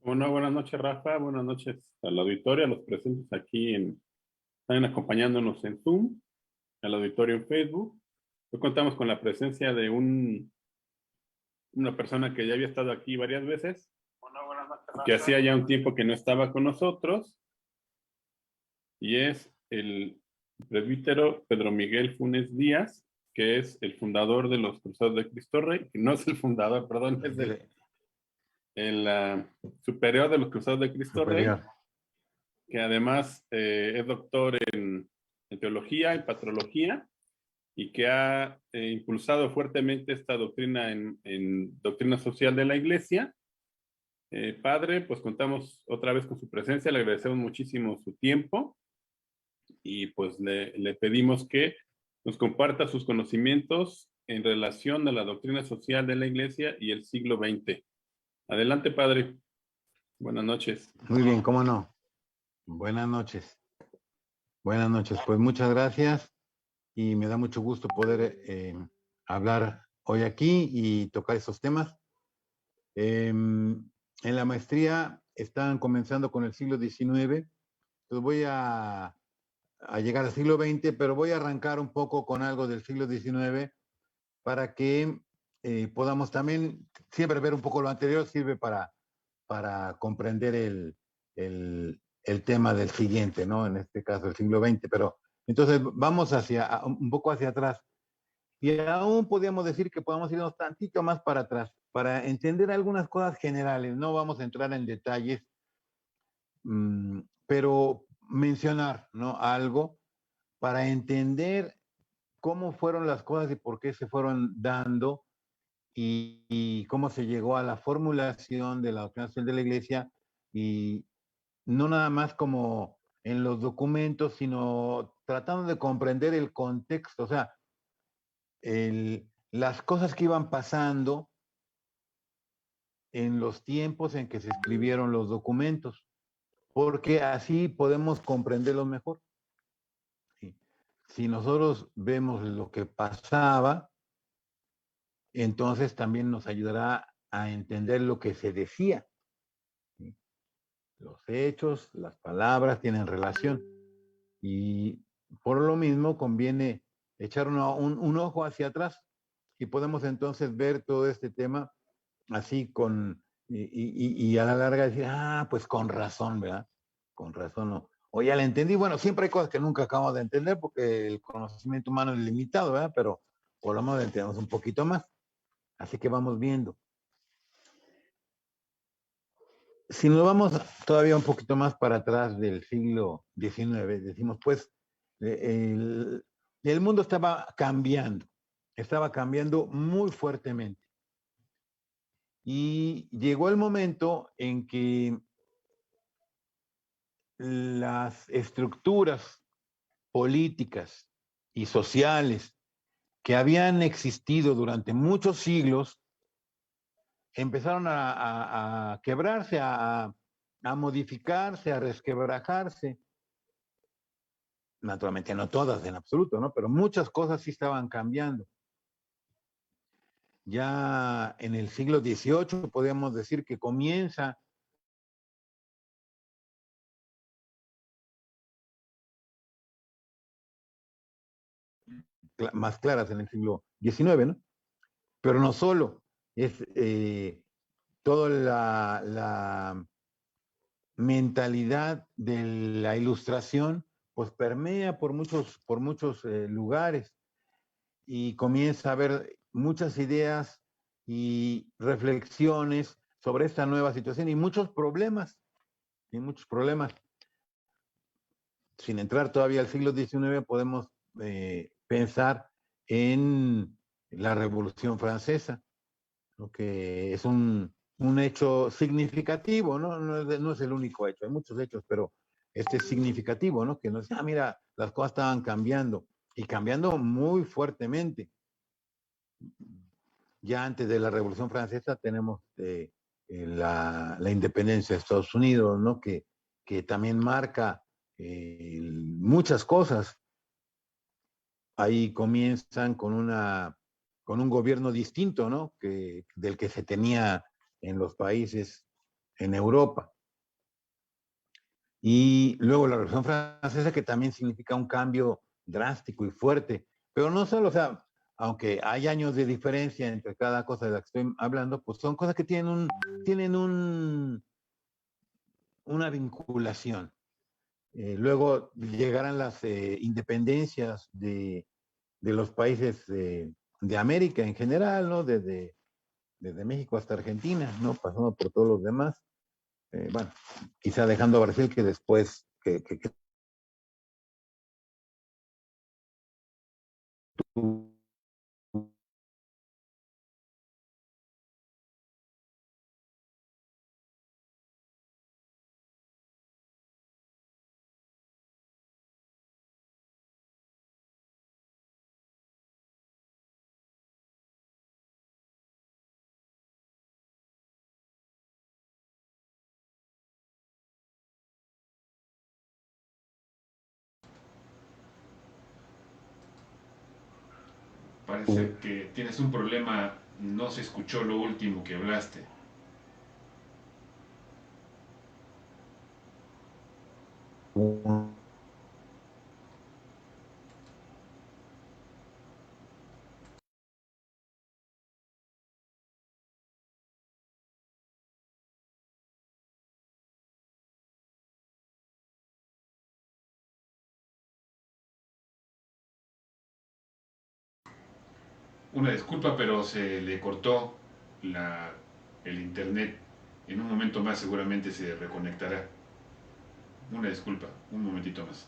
Bueno, buenas noches, Rafa. Buenas noches al auditorio, a los presentes aquí están acompañándonos en Zoom, al auditorio en Facebook. Hoy contamos con la presencia de una persona que ya había estado aquí varias veces, que hacía ya un tiempo que no estaba con nosotros, y es el presbítero Pedro Miguel Funes Díaz, que es el fundador de los Cruzados de Cristo Rey, que no es el fundador, perdón, es el superior de los Cruzados de Cristo Rey, superior. que además es doctor en teología, en patrología, y que ha impulsado fuertemente esta doctrina en doctrina social de la Iglesia. Padre, pues contamos otra vez con su presencia, le agradecemos muchísimo su tiempo y pues le pedimos que nos comparta sus conocimientos en relación a la doctrina social de la Iglesia y el siglo XX. Adelante, Padre. Buenas noches. Muy bien, cómo no. Buenas noches. Buenas noches. Pues muchas gracias y me da mucho gusto poder hablar hoy aquí y tocar esos temas. En la maestría están comenzando con el siglo XIX, entonces voy a llegar al siglo XX, pero voy a arrancar un poco con algo del siglo XIX para que podamos también siempre ver un poco lo anterior, sirve para comprender el tema del siguiente, ¿no? En este caso, el siglo XX, pero entonces vamos un poco hacia atrás. Y aún podríamos decir que podemos irnos tantito más para atrás, para entender algunas cosas generales. No vamos a entrar en detalles, pero mencionar, ¿no? Algo para entender cómo fueron las cosas y por qué se fueron dando y cómo se llegó a la formulación de la doctrina social de la Iglesia, y no nada más como en los documentos, sino tratando de comprender el contexto, o sea, las cosas que iban pasando en los tiempos en que se escribieron los documentos, porque así podemos comprenderlo mejor. ¿Sí? Si nosotros vemos lo que pasaba, entonces también nos ayudará a entender lo que se decía. ¿Sí? Los hechos, las palabras tienen relación. Y por lo mismo conviene echar un ojo hacia atrás y podemos entonces ver todo este tema así y a la larga decir, pues con razón, ¿verdad? Con razón, no. O ya la entendí. Bueno, siempre hay cosas que nunca acabamos de entender porque el conocimiento humano es limitado, ¿verdad? Pero por lo menos entendemos un poquito más. Así que vamos viendo. Si nos vamos todavía un poquito más para atrás del siglo XIX, decimos, pues, el mundo estaba cambiando muy fuertemente. Y llegó el momento en que las estructuras políticas y sociales que habían existido durante muchos siglos empezaron a quebrarse, a modificarse, a resquebrajarse. Naturalmente no todas en absoluto, ¿no? Pero muchas cosas sí estaban cambiando. Ya en el siglo XVIII podríamos decir que comienza más claras en el siglo XIX, ¿no? Pero no solo, es toda la mentalidad de la ilustración, pues permea por muchos lugares y comienza a haber muchas ideas y reflexiones sobre esta nueva situación y muchos problemas, y muchos problemas. Sin entrar todavía al siglo XIX, podemos pensar en la Revolución Francesa, ¿no? Que es un hecho significativo, ¿no? No es el único hecho, hay muchos hechos, pero este es significativo, ¿no? Que nos dice, mira, las cosas estaban cambiando y cambiando muy fuertemente. Ya antes de la Revolución Francesa tenemos la independencia de Estados Unidos, ¿no? Que también marca muchas cosas. Ahí comienzan con un gobierno distinto, ¿no? Del que se tenía en los países en Europa. Y luego la Revolución Francesa, que también significa un cambio drástico y fuerte, pero no solo, o sea, aunque hay años de diferencia entre cada cosa de la que estoy hablando, pues son cosas que tienen una vinculación. Luego llegarán las independencias de los países de América en general, ¿no? Desde México hasta Argentina, ¿no? Pasando por todos los demás. Bueno, quizá dejando a Brasil que después, que Parece que tienes un problema, no se escuchó lo último que hablaste. Una disculpa, pero se le cortó el internet. En un momento más seguramente se reconectará. Una disculpa, un momentito más.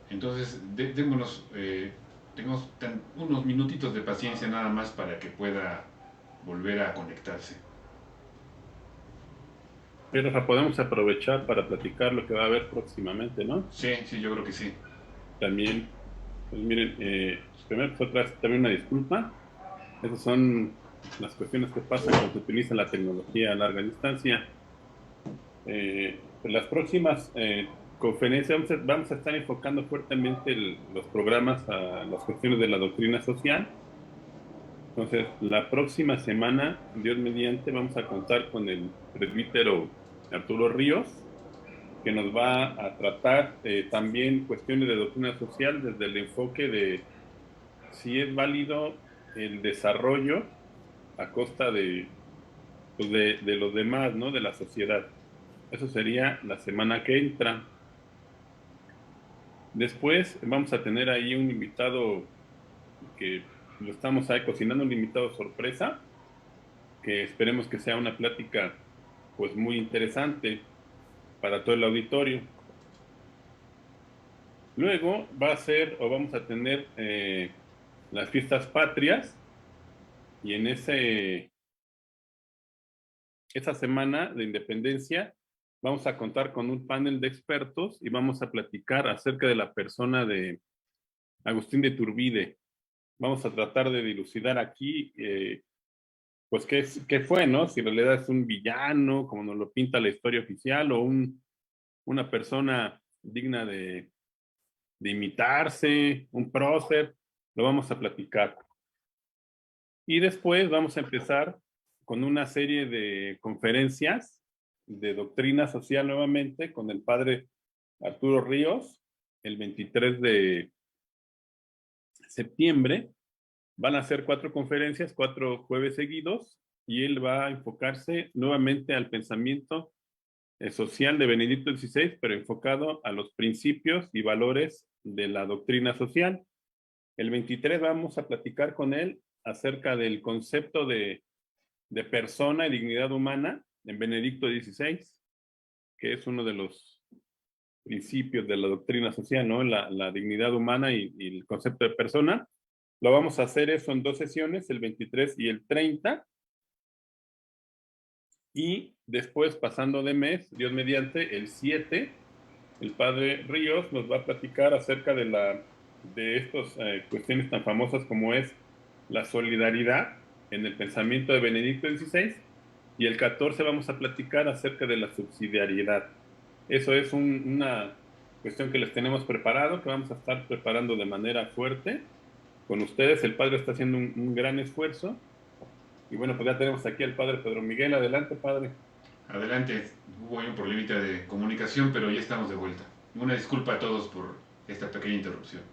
Entonces, démonos, tengamos unos minutitos de paciencia nada más para que pueda volver a conectarse. Pero Rafa, podemos aprovechar para platicar lo que va a haber próximamente, ¿no? Sí, sí, yo creo que sí. También, pues miren, primero pues otra vez también una disculpa. Esas son las cuestiones que pasan cuando se utiliza la tecnología a larga distancia. Pues las próximas conferencias vamos a estar enfocando fuertemente los programas a las cuestiones de la doctrina social. Entonces, la próxima semana, Dios mediante, vamos a contar con el presbítero Arturo Ríos, que nos va a tratar también cuestiones de doctrina social desde el enfoque de si es válido el desarrollo a costa pues de los demás, ¿no? De la sociedad. Eso sería la semana que entra. Después vamos a tener ahí un invitado que lo estamos ahí cocinando, un invitado sorpresa, que esperemos que sea una plática pues muy interesante para todo el auditorio. Luego va a ser o vamos a tener las fiestas patrias y en ese esa semana de independencia vamos a contar con un panel de expertos y vamos a platicar acerca de la persona de Agustín de Iturbide. Vamos a tratar de dilucidar aquí, pues, qué fue, ¿no? Si en realidad es un villano, como nos lo pinta la historia oficial, o una persona digna de imitarse, un prócer, lo vamos a platicar. Y después vamos a empezar con una serie de conferencias de doctrina social nuevamente con el padre Arturo Ríos, el 23 de septiembre. Van a ser 4 conferencias, 4 jueves seguidos, y él va a enfocarse nuevamente al pensamiento social de Benedicto XVI, pero enfocado a los principios y valores de la doctrina social. El 23 vamos a platicar con él acerca del concepto de persona y dignidad humana en Benedicto XVI, que es uno de los principios de la doctrina social, ¿no? La dignidad humana y el concepto de persona. Lo vamos a hacer eso en 2 sesiones, el 23 y el 30. Y después, pasando de mes, Dios mediante, el 7, el padre Ríos nos va a platicar acerca de estas cuestiones tan famosas como es la solidaridad en el pensamiento de Benedicto XVI. Y el 14 vamos a platicar acerca de la subsidiariedad. Eso es una cuestión que les tenemos preparado, que vamos a estar preparando de manera fuerte con ustedes. El padre está haciendo un gran esfuerzo. Y bueno, pues ya tenemos aquí al padre Pedro Miguel. Adelante, padre. Adelante, hubo un problemita de comunicación, pero ya estamos de vuelta. Una disculpa a todos por esta pequeña interrupción.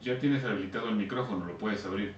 Ya tienes habilitado el micrófono, lo puedes abrir.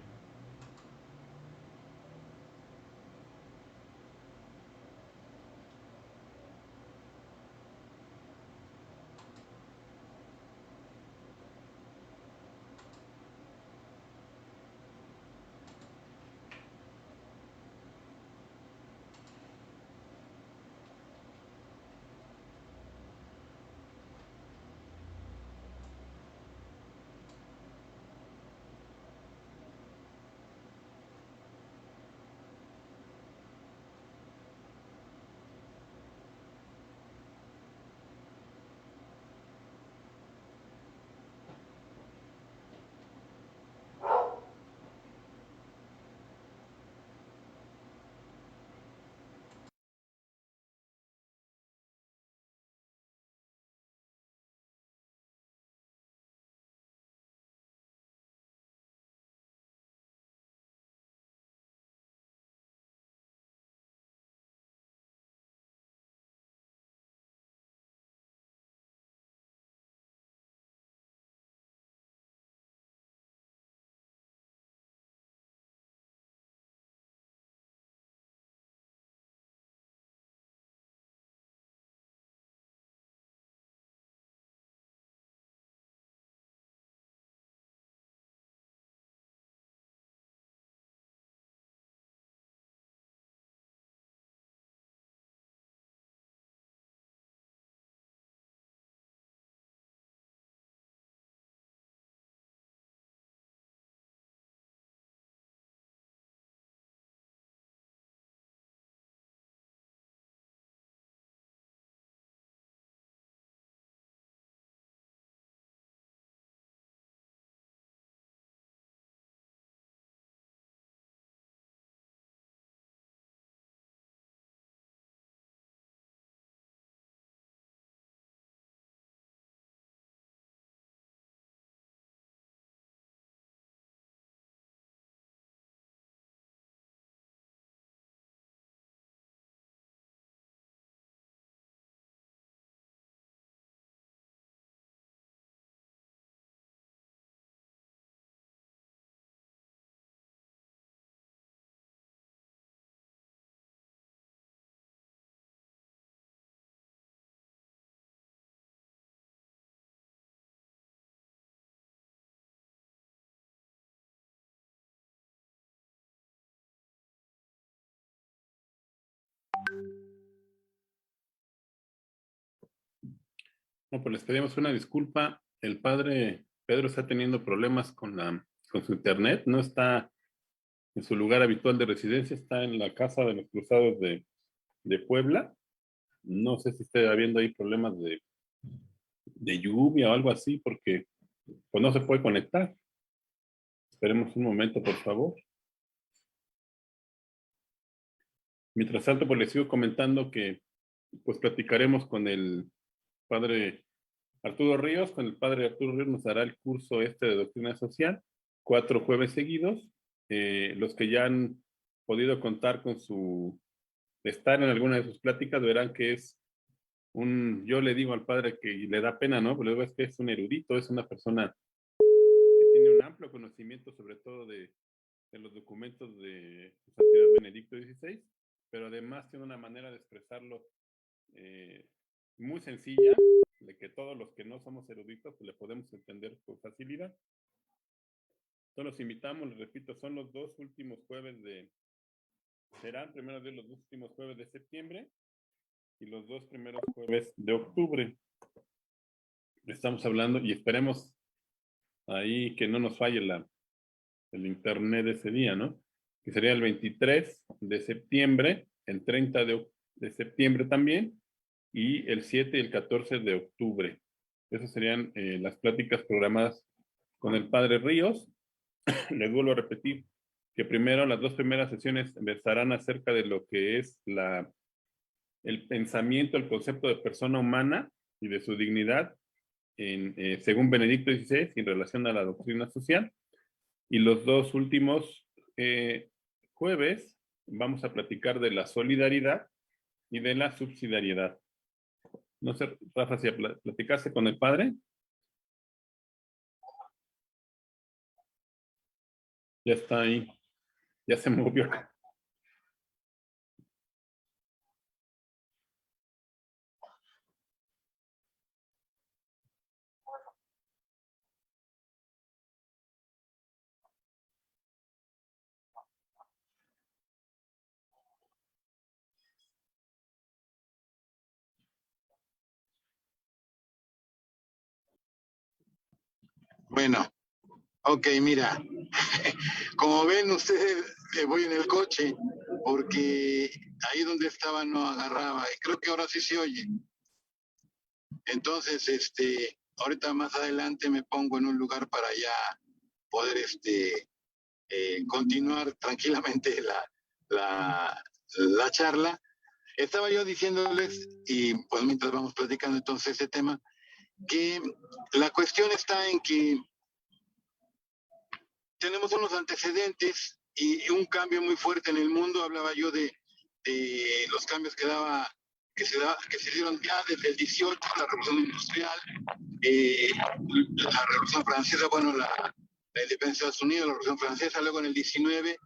No, pues les pedimos una disculpa. El padre Pedro está teniendo problemas con su internet. No está en su lugar habitual de residencia, está en la casa de los Cruzados de Puebla. No sé si está habiendo ahí problemas de lluvia o algo así, porque pues no se puede conectar. Esperemos un momento, por favor. Mientras tanto, pues les sigo comentando que pues platicaremos con el padre Arturo Ríos. Con el padre Arturo Ríos nos hará el curso este de doctrina social, 4 jueves seguidos. Los que ya han podido contar con estar en alguna de sus pláticas verán que es yo le digo al padre que le da pena, ¿no? Pero luego es que es un erudito, es una persona que tiene un amplio conocimiento sobre todo de los documentos de su santidad Benedicto XVI, pero además tiene una manera de expresarlo muy sencilla, de que todos los que no somos eruditos pues, le podemos entender con facilidad. Entonces los invitamos, les repito, son los 2 últimos jueves serán primero de los 2 últimos jueves de septiembre y los 2 primeros jueves de octubre. Estamos hablando y esperemos ahí que no nos falle el internet de ese día, ¿no? Que sería el 23 de septiembre, el 30 de septiembre también, y el 7 y el 14 de octubre. Esas serían las pláticas programadas con el padre Ríos. Les vuelvo a repetir que primero las 2 primeras sesiones versarán acerca de lo que es el pensamiento, el concepto de persona humana y de su dignidad según Benedicto XVI en relación a la doctrina social. Y los 2 últimos jueves vamos a platicar de la solidaridad y de la subsidiariedad. No sé, Rafa, si platicaste con el padre. Ya está ahí, ya se movió. Bueno, ok, mira, como ven ustedes, voy en el coche porque ahí donde estaba no agarraba y creo que ahora sí se oye. Entonces, ahorita más adelante me pongo en un lugar para ya poder, continuar tranquilamente la charla. Estaba yo diciéndoles, y pues mientras vamos platicando entonces ese tema, que la cuestión está en que tenemos unos antecedentes y un cambio muy fuerte en el mundo. Hablaba yo de los cambios que se dieron ya desde el 18, la revolución industrial, la revolución francesa, bueno, la independencia de Estados Unidos, la revolución francesa, luego en el 19,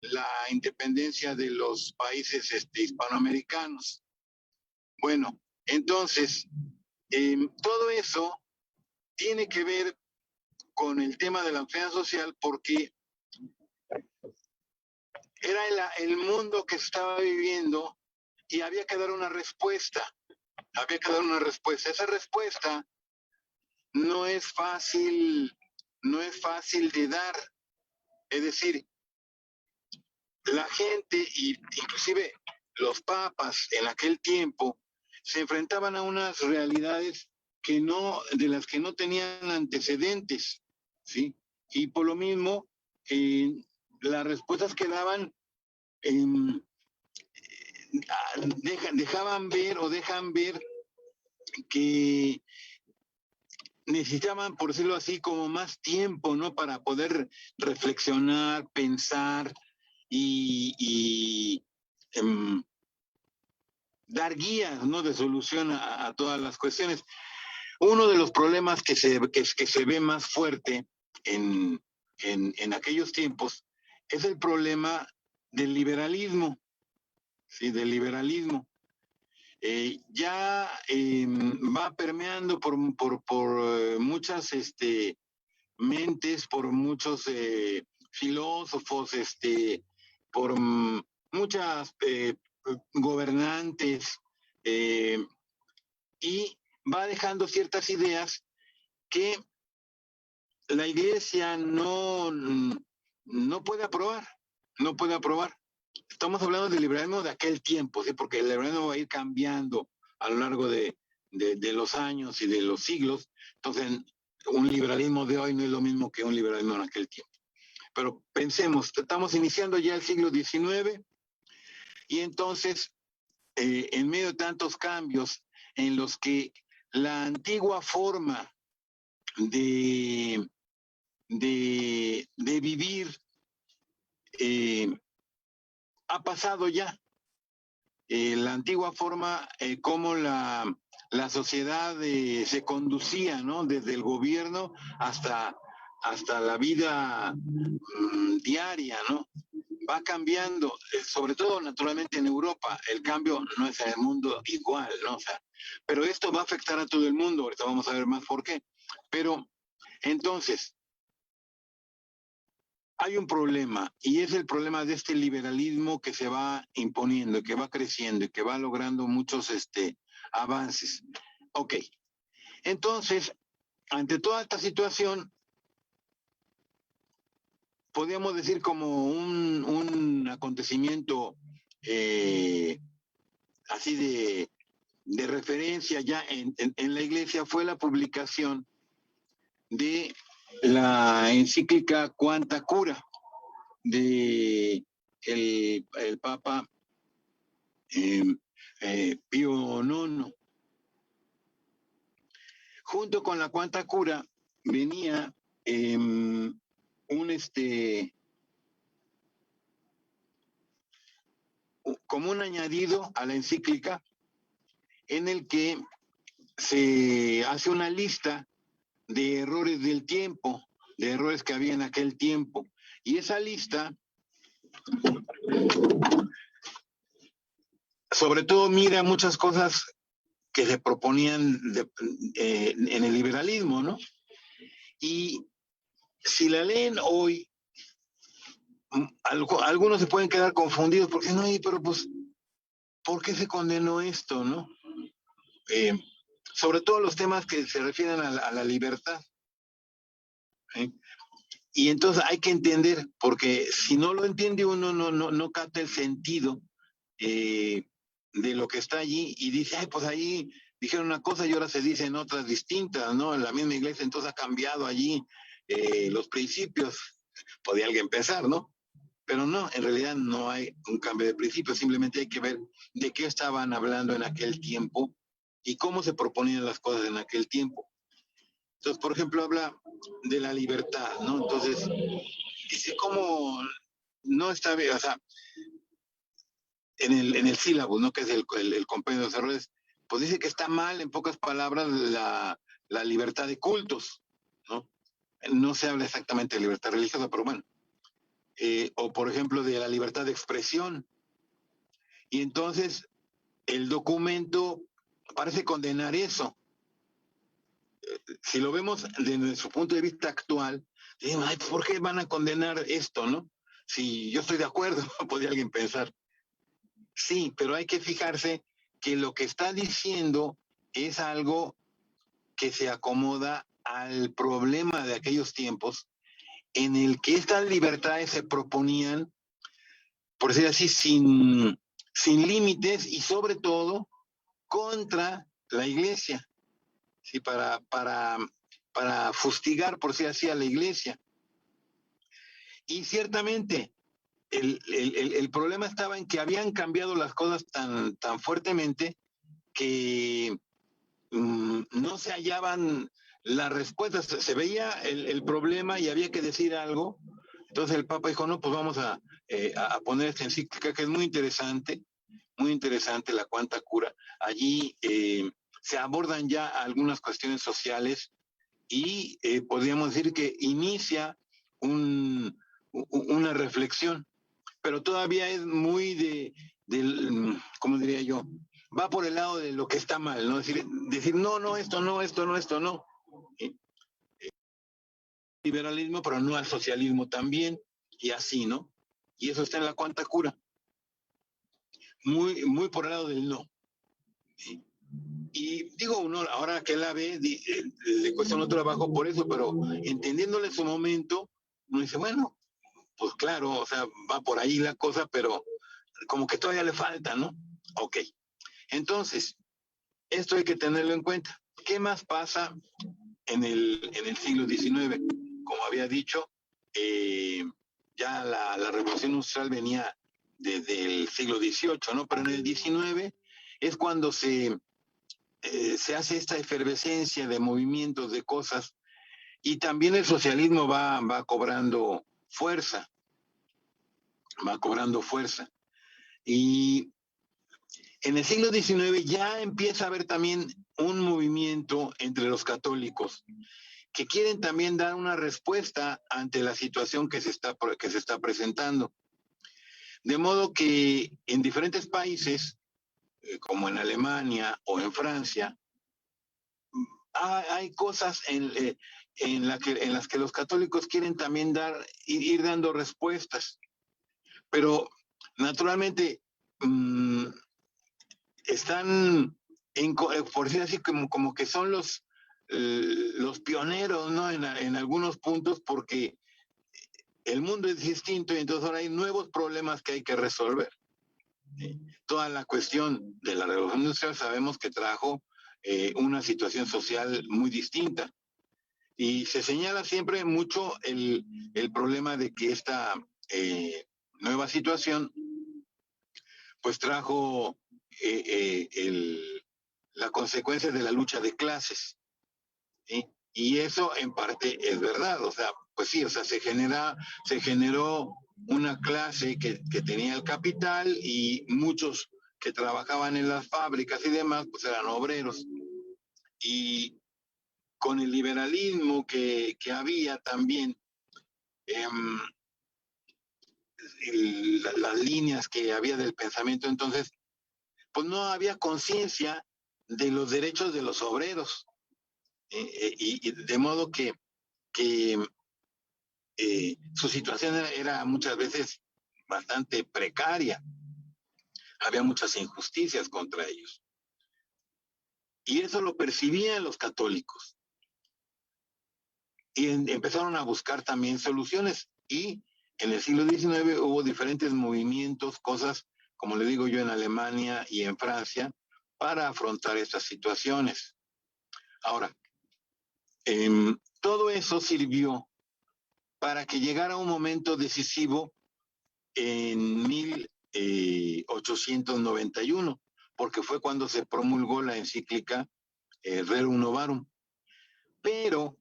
la independencia de los países hispanoamericanos. Bueno, entonces, todo eso tiene que ver con el tema de la doctrina social porque era el mundo que estaba viviendo y había que dar una respuesta. Había que dar una respuesta. Esa respuesta no es fácil, no es fácil de dar. Es decir, la gente, y inclusive los papas en aquel tiempo, se enfrentaban a unas realidades de las que no tenían antecedentes, ¿sí? Y por lo mismo, las respuestas que daban dejan ver que necesitaban, por decirlo así, como más tiempo, ¿no? Para poder reflexionar, pensar y dar guías, ¿no? De solución a todas las cuestiones. Uno de los problemas que se ve más fuerte en aquellos tiempos es el problema del liberalismo, ¿sí? Del liberalismo. Ya va permeando por muchas mentes, por muchos filósofos, por muchas gobernantes, y va dejando ciertas ideas que la Iglesia no puede aprobar, no puede aprobar. Estamos hablando del liberalismo de aquel tiempo, ¿sí? Porque el liberalismo va a ir cambiando a lo largo de los años y de los siglos. Entonces, un liberalismo de hoy no es lo mismo que un liberalismo en aquel tiempo. Pero pensemos, estamos iniciando ya el siglo XIX y entonces, en medio de tantos cambios en los que la antigua forma de vivir ha pasado ya. La antigua forma, como la sociedad se conducía, ¿no? Desde el gobierno hasta la vida diaria, ¿no? Va cambiando, sobre todo naturalmente en Europa. El cambio no es en el mundo igual, ¿no? O sea, pero esto va a afectar a todo el mundo. Ahorita vamos a ver más por qué. Pero entonces, hay un problema, y es el problema de este liberalismo que se va imponiendo, que va creciendo y que va logrando muchos avances. Ok, entonces, ante toda esta situación, podríamos decir como un acontecimiento así de referencia ya en la Iglesia, fue la publicación de la encíclica Quanta Cura de el Papa Pío IX. Junto con la Quanta Cura venía como un añadido a la encíclica, en el que se hace una lista de errores del tiempo, de errores que había en aquel tiempo. Y esa lista, sobre todo, mira muchas cosas que se proponían en el liberalismo, ¿no? Y si la leen hoy, algunos se pueden quedar confundidos porque no, pero pues, ¿por qué se condenó esto, no? Sobre todo los temas que se refieren a la libertad. Y entonces hay que entender, porque si no lo entiende uno, no capta el sentido de lo que está allí, y dice, ay, pues ahí dijeron una cosa y ahora se dicen otras distintas, ¿no? En la misma iglesia entonces ha cambiado allí los principios, podía alguien pensar, ¿no? Pero no, en realidad no hay un cambio de principios, simplemente hay que ver de qué estaban hablando en aquel tiempo y cómo se proponían las cosas en aquel tiempo. Entonces, por ejemplo, habla de la libertad, ¿no? Entonces, dice cómo no está bien, o sea, en el sílabo, ¿no? Que es el compendio de los errores, pues dice que está mal, en pocas palabras, la libertad de cultos, ¿no? No se habla exactamente de libertad religiosa, pero bueno. O por ejemplo de la libertad de expresión. Y entonces el documento parece condenar eso. Si lo vemos desde nuestro punto de vista actual, decimos, ay, ¿por qué van a condenar esto, no? Si yo estoy de acuerdo, podría alguien pensar. Sí, pero hay que fijarse que lo que está diciendo es algo que se acomoda al problema de aquellos tiempos en el que estas libertades se proponían, por decir así, sin límites y sobre todo contra la iglesia, ¿sí? para fustigar, por decir así, a la iglesia. Y ciertamente el problema estaba en que habían cambiado las cosas tan fuertemente que no se hallaban las respuestas. Se veía el problema y había que decir algo. Entonces el Papa dijo, no, pues vamos a poner esta encíclica que es muy interesante, la Quanta Cura. Allí se abordan ya algunas cuestiones sociales y podríamos decir que inicia una reflexión, pero todavía es muy ¿cómo diría yo? Va por el lado de lo que está mal, ¿no? Decir no, esto no. Liberalismo, pero no al socialismo también, y así, ¿no? Y eso está en la Quanta Cura. muy por el lado del no. ¿Sí? Y digo, uno, ahora que la ve, le cuesta un trabajo por eso, pero entendiéndole su momento, uno dice, bueno, pues claro, o sea, va por ahí la cosa, pero como que todavía le falta, ¿no? Ok. Entonces, esto hay que tenerlo en cuenta. ¿Qué más pasa en el siglo XIX? Como había dicho, ya la revolución industrial venía desde el siglo XVIII, ¿no? Pero en el XIX es cuando se hace esta efervescencia de movimientos, de cosas, y también el socialismo va cobrando fuerza, va cobrando fuerza. Y en el siglo XIX ya empieza a haber también un movimiento entre los católicos que quieren también dar una respuesta ante la situación que se está presentando. De modo que en diferentes países, como en Alemania o en Francia, hay cosas en las que los católicos quieren también ir dando respuestas. Pero naturalmente están, por decir así, como que son los pioneros, ¿no? En algunos puntos, porque el mundo es distinto y entonces ahora hay nuevos problemas que hay que resolver. Toda la cuestión de la revolución industrial sabemos que trajo una situación social muy distinta. Y se señala siempre mucho el problema de que esta nueva situación pues trajo la consecuencia de la lucha de clases, ¿sí? Y eso en parte es verdad, o sea, pues sí, o sea, se generó una clase que tenía el capital y muchos que trabajaban en las fábricas y demás, pues eran obreros. Y con el liberalismo que había también, las líneas que había del pensamiento, entonces, pues no había conciencia de los derechos de los obreros. Y de modo que su situación era muchas veces bastante precaria. Había muchas injusticias contra ellos. Y eso lo percibían los católicos. Y empezaron a buscar también soluciones. Y en el siglo XIX hubo diferentes movimientos, cosas, como le digo yo, en Alemania y en Francia, para afrontar estas situaciones. Ahora, todo eso sirvió para que llegara un momento decisivo en 1891, porque fue cuando se promulgó la encíclica Rerum Novarum. Pero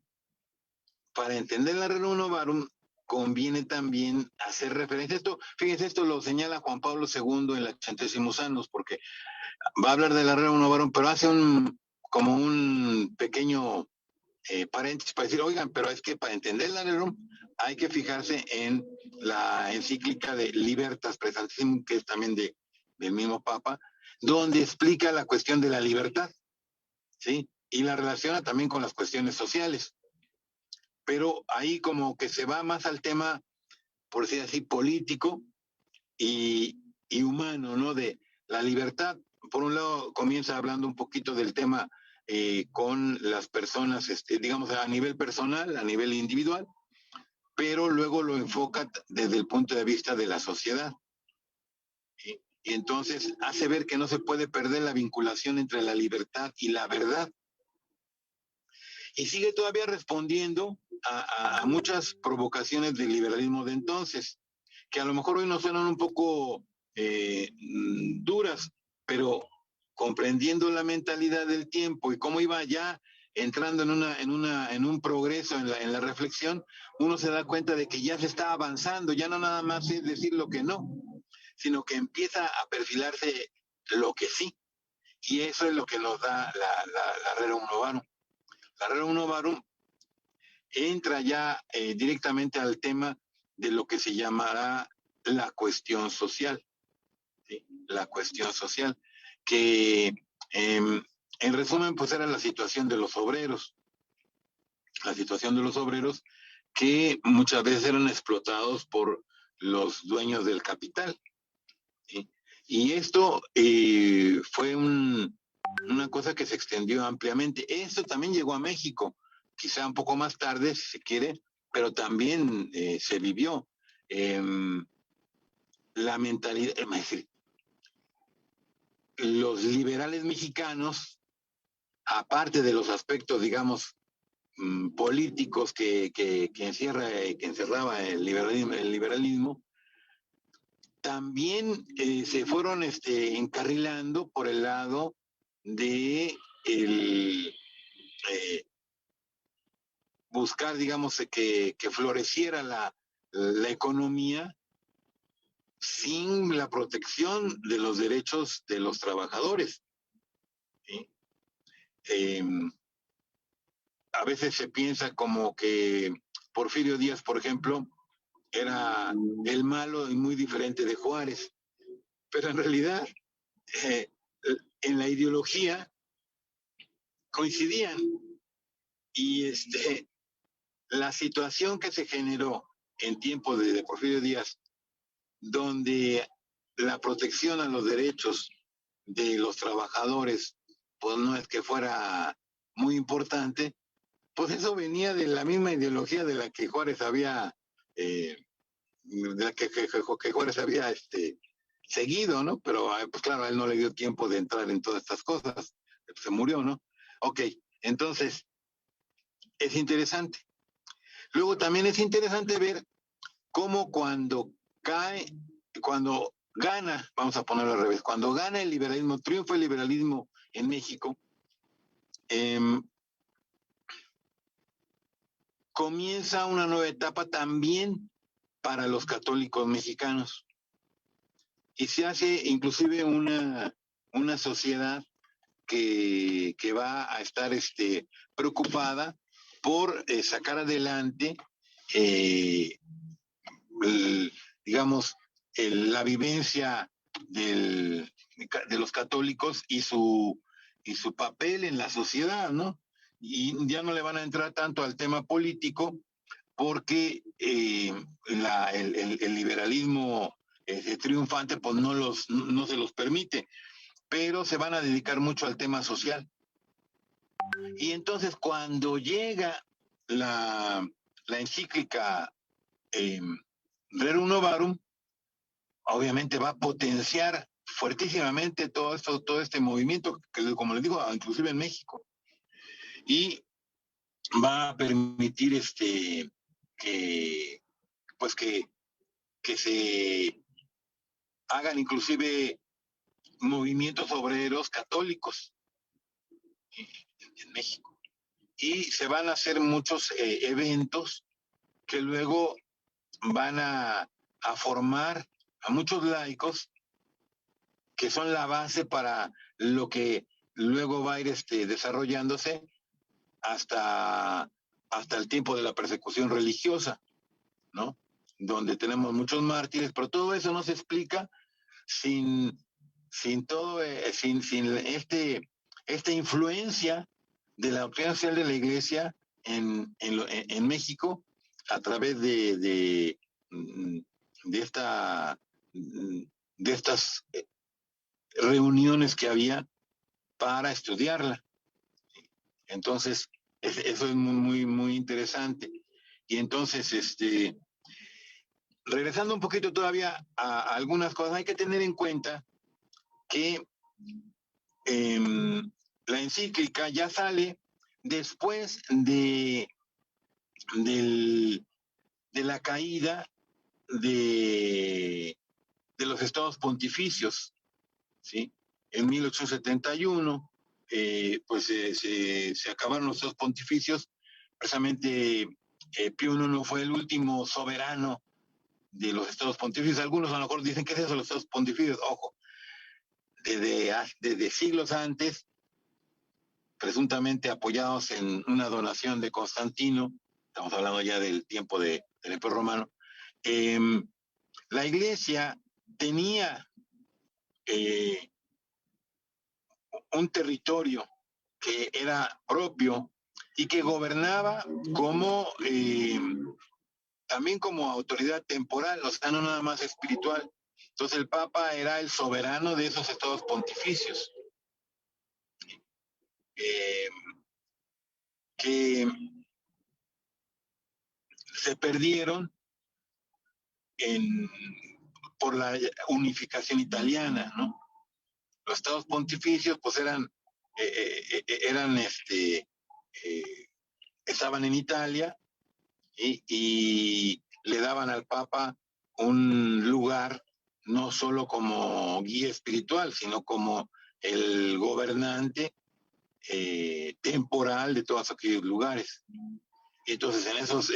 para entender la Rerum Novarum conviene también hacer referencia a esto. Fíjense, esto lo señala Juan Pablo II en la Centésimos Años, porque va a hablar de la Rerum Novarum, pero hace como un pequeño paréntesis para decir, oigan, pero es que para entender la Rerum hay que fijarse en la encíclica de Libertas Praesantissimum, que es también del mismo Papa, donde explica la cuestión de la libertad, ¿sí? Y la relaciona también con las cuestiones sociales. Pero ahí como que se va más al tema, por decir así, político y humano, ¿no? De la libertad. Por un lado, comienza hablando un poquito del tema con las personas, digamos, a nivel personal, a nivel individual, pero luego lo enfoca desde el punto de vista de la sociedad. Y entonces hace ver que no se puede perder la vinculación entre la libertad y la verdad. Y sigue todavía respondiendo a muchas provocaciones del liberalismo de entonces, que a lo mejor hoy nos suenan un poco duras, pero comprendiendo la mentalidad del tiempo y cómo iba ya entrando en un progreso en la reflexión, uno se da cuenta de que ya se está avanzando, ya no nada más es decir lo que no, sino que empieza a perfilarse lo que sí. Y eso es lo que nos da la Rerum Novarum. La Rerum Novarum entra ya directamente al tema de lo que se llamará la cuestión social. ¿Sí? La cuestión social, que en resumen, pues era la situación de los obreros. La situación de los obreros que muchas veces eran explotados por los dueños del capital. ¿Sí? Y esto fue una cosa que se extendió ampliamente. Esto también llegó a México, quizá un poco más tarde, si se quiere, pero también se vivió. La mentalidad, es decir, los liberales mexicanos, aparte de los aspectos, digamos, políticos que encerraba el liberalismo, también se fueron encarrilando por el lado de buscar, digamos, que floreciera la economía sin la protección de los derechos de los trabajadores, ¿sí? A veces se piensa como que Porfirio Díaz, por ejemplo, era el malo y muy diferente de Juárez, pero en realidad en la ideología coincidían, y la situación que se generó en tiempos de Porfirio Díaz, donde la protección a los derechos de los trabajadores pues no es que fuera muy importante, pues eso venía de la misma ideología de la que Juárez había de la que Juárez había seguido, ¿no? Pero pues claro, a él no le dio tiempo de entrar en todas estas cosas, se murió, ¿no? Ok, entonces es interesante. Luego también es interesante ver cómo cuando gana, vamos a ponerlo al revés, cuando gana el liberalismo, triunfa el liberalismo en México, comienza una nueva etapa también para los católicos mexicanos. Y se hace inclusive una sociedad que va a estar preocupada por sacar adelante, digamos, la vivencia de los católicos y su papel en la sociedad, ¿no? Y ya no le van a entrar tanto al tema político porque el liberalismo triunfante pues no se los permite, pero se van a dedicar mucho al tema social. Y entonces cuando llega la encíclica Rerum Novarum, obviamente va a potenciar fuertísimamente todo este movimiento, que como les digo, inclusive en México, y va a permitir que pues que se hagan inclusive movimientos obreros católicos en México. Y se van a hacer muchos eventos que luego van a formar a muchos laicos que son la base para lo que luego va a ir desarrollándose hasta el tiempo de la persecución religiosa, ¿no? Donde tenemos muchos mártires, pero todo eso no se explica sin todo, sin esta influencia de la doctrina social de la Iglesia en México a través de estas reuniones que había para estudiarla. Entonces, eso es muy, muy, muy interesante. Y entonces, regresando un poquito todavía a algunas cosas, hay que tener en cuenta que la encíclica ya sale después de la caída de los estados pontificios, ¿sí? En 1871, pues se acabaron los estados pontificios, precisamente Pío IX fue el último soberano de los estados pontificios. Algunos a lo mejor dicen que es eso, los estados pontificios, ojo, desde siglos antes, presuntamente apoyados en una donación de Constantino, estamos hablando ya del tiempo del Imperio Romano, la Iglesia tenía un territorio que era propio y que gobernaba como también como autoridad temporal, o sea, no nada más espiritual. Entonces el Papa era el soberano de esos estados pontificios, eh, que se perdieron en, por la unificación italiana, ¿no? Los estados pontificios pues eran estaban en Italia y le daban al Papa un lugar no solo como guía espiritual, sino como el gobernante temporal de todos aquellos lugares. Y entonces en esos,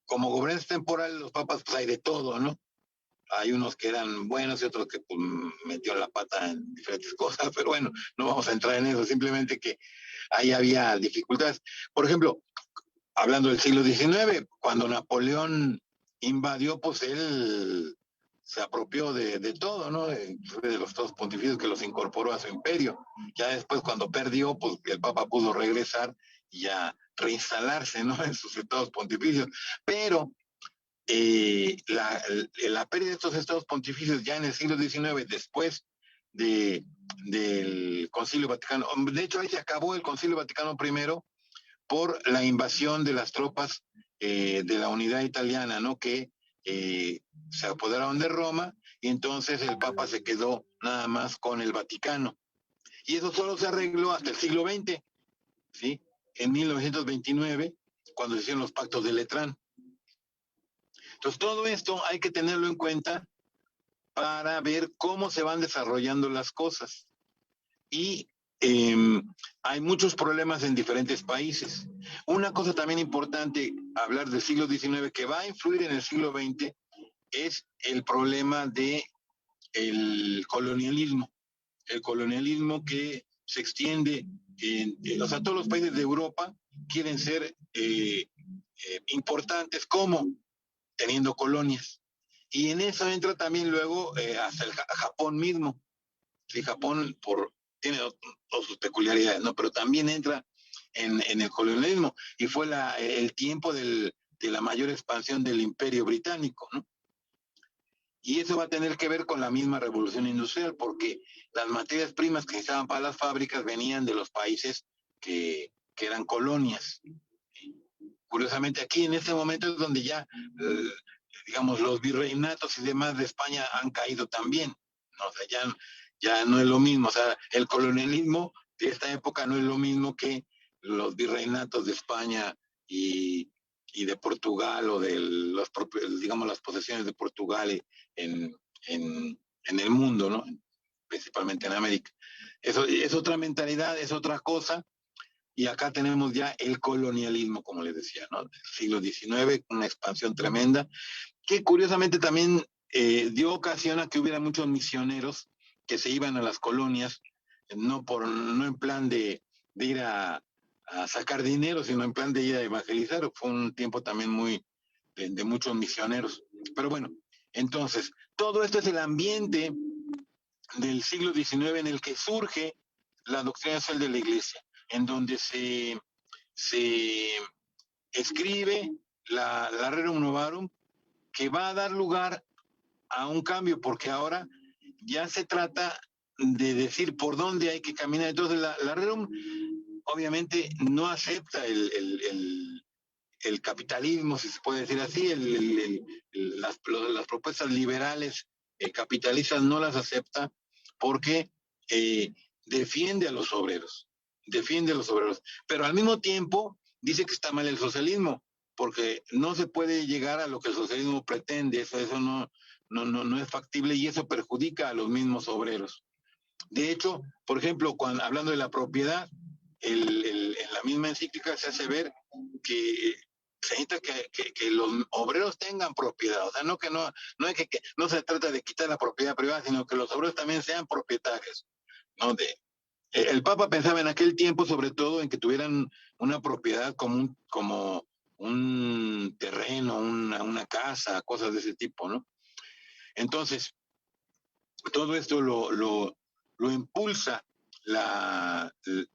como gobernantes temporales, los papas, pues hay de todo, ¿no? Hay unos que eran buenos y otros que pues, metieron la pata en diferentes cosas, pero bueno, no vamos a entrar en eso, simplemente que ahí había dificultades. Por ejemplo, hablando del siglo XIX, cuando Napoleón invadió, pues él se apropió de todo, ¿no? De los estados pontificios que los incorporó a su imperio. Ya después, cuando perdió, pues el Papa pudo regresar y ya reinstalarse, ¿no? En sus estados pontificios. Pero la pérdida de estos estados pontificios ya en el siglo XIX, después del Concilio Vaticano, de hecho ahí se acabó el Concilio Vaticano I por la invasión de las tropas de la unidad italiana, ¿no? Que se apoderaron de Roma y entonces el Papa se quedó nada más con el Vaticano. Y eso solo se arregló hasta el siglo XX, ¿sí? En 1929, cuando se hicieron los pactos de Letrán. Entonces, todo esto hay que tenerlo en cuenta para ver cómo se van desarrollando las cosas. Y hay muchos problemas en diferentes países. Una cosa también importante, hablar del siglo XIX, que va a influir en el siglo XX, es el problema de el colonialismo. El colonialismo que se extiende o sea, todos los países de Europa quieren ser importantes como teniendo colonias. Y en eso entra también luego hasta el Japón mismo. Sí, Japón tiene todas sus peculiaridades, ¿no? Pero también entra en el colonialismo y fue el tiempo de la mayor expansión del imperio británico, ¿no? Y eso va a tener que ver con la misma revolución industrial, porque las materias primas que necesitaban para las fábricas venían de los países que eran colonias. Curiosamente, aquí en este momento es donde ya, digamos, los virreinatos y demás de España han caído también, ¿no? O sea, ya no es lo mismo, o sea, el colonialismo de esta época no es lo mismo que los virreinatos de España y de Portugal o de los propios, digamos, las posesiones de Portugal en el mundo, ¿no? Principalmente en América. Eso es otra mentalidad, es otra cosa. Y acá tenemos ya el colonialismo, como les decía, ¿no? Del siglo XIX, una expansión tremenda, que curiosamente también dio ocasión a que hubiera muchos misioneros que se iban a las colonias, no en plan de ir a sacar dinero, sino en plan de ir a evangelizar. Fue un tiempo también muy de muchos misioneros. Pero bueno, entonces, todo esto es el ambiente del siglo XIX en el que surge la doctrina social de la Iglesia, en donde se escribe la Rerum Novarum, que va a dar lugar a un cambio, porque ahora ya se trata de decir por dónde hay que caminar. Entonces la Rerum obviamente no acepta el capitalismo, si se puede decir así, las propuestas liberales capitalistas no las acepta porque defiende a los obreros, pero al mismo tiempo dice que está mal el socialismo, porque no se puede llegar a lo que el socialismo pretende, eso no es factible y eso perjudica a los mismos obreros. De hecho, por ejemplo, hablando de la propiedad, en la misma encíclica se hace ver que se necesita que los obreros tengan propiedad, o sea, no se trata de quitar la propiedad privada, sino que los obreros también sean propietarios, ¿no? El Papa pensaba en aquel tiempo sobre todo en que tuvieran una propiedad como un terreno, una casa, cosas de ese tipo, ¿no? Entonces, todo esto lo impulsa la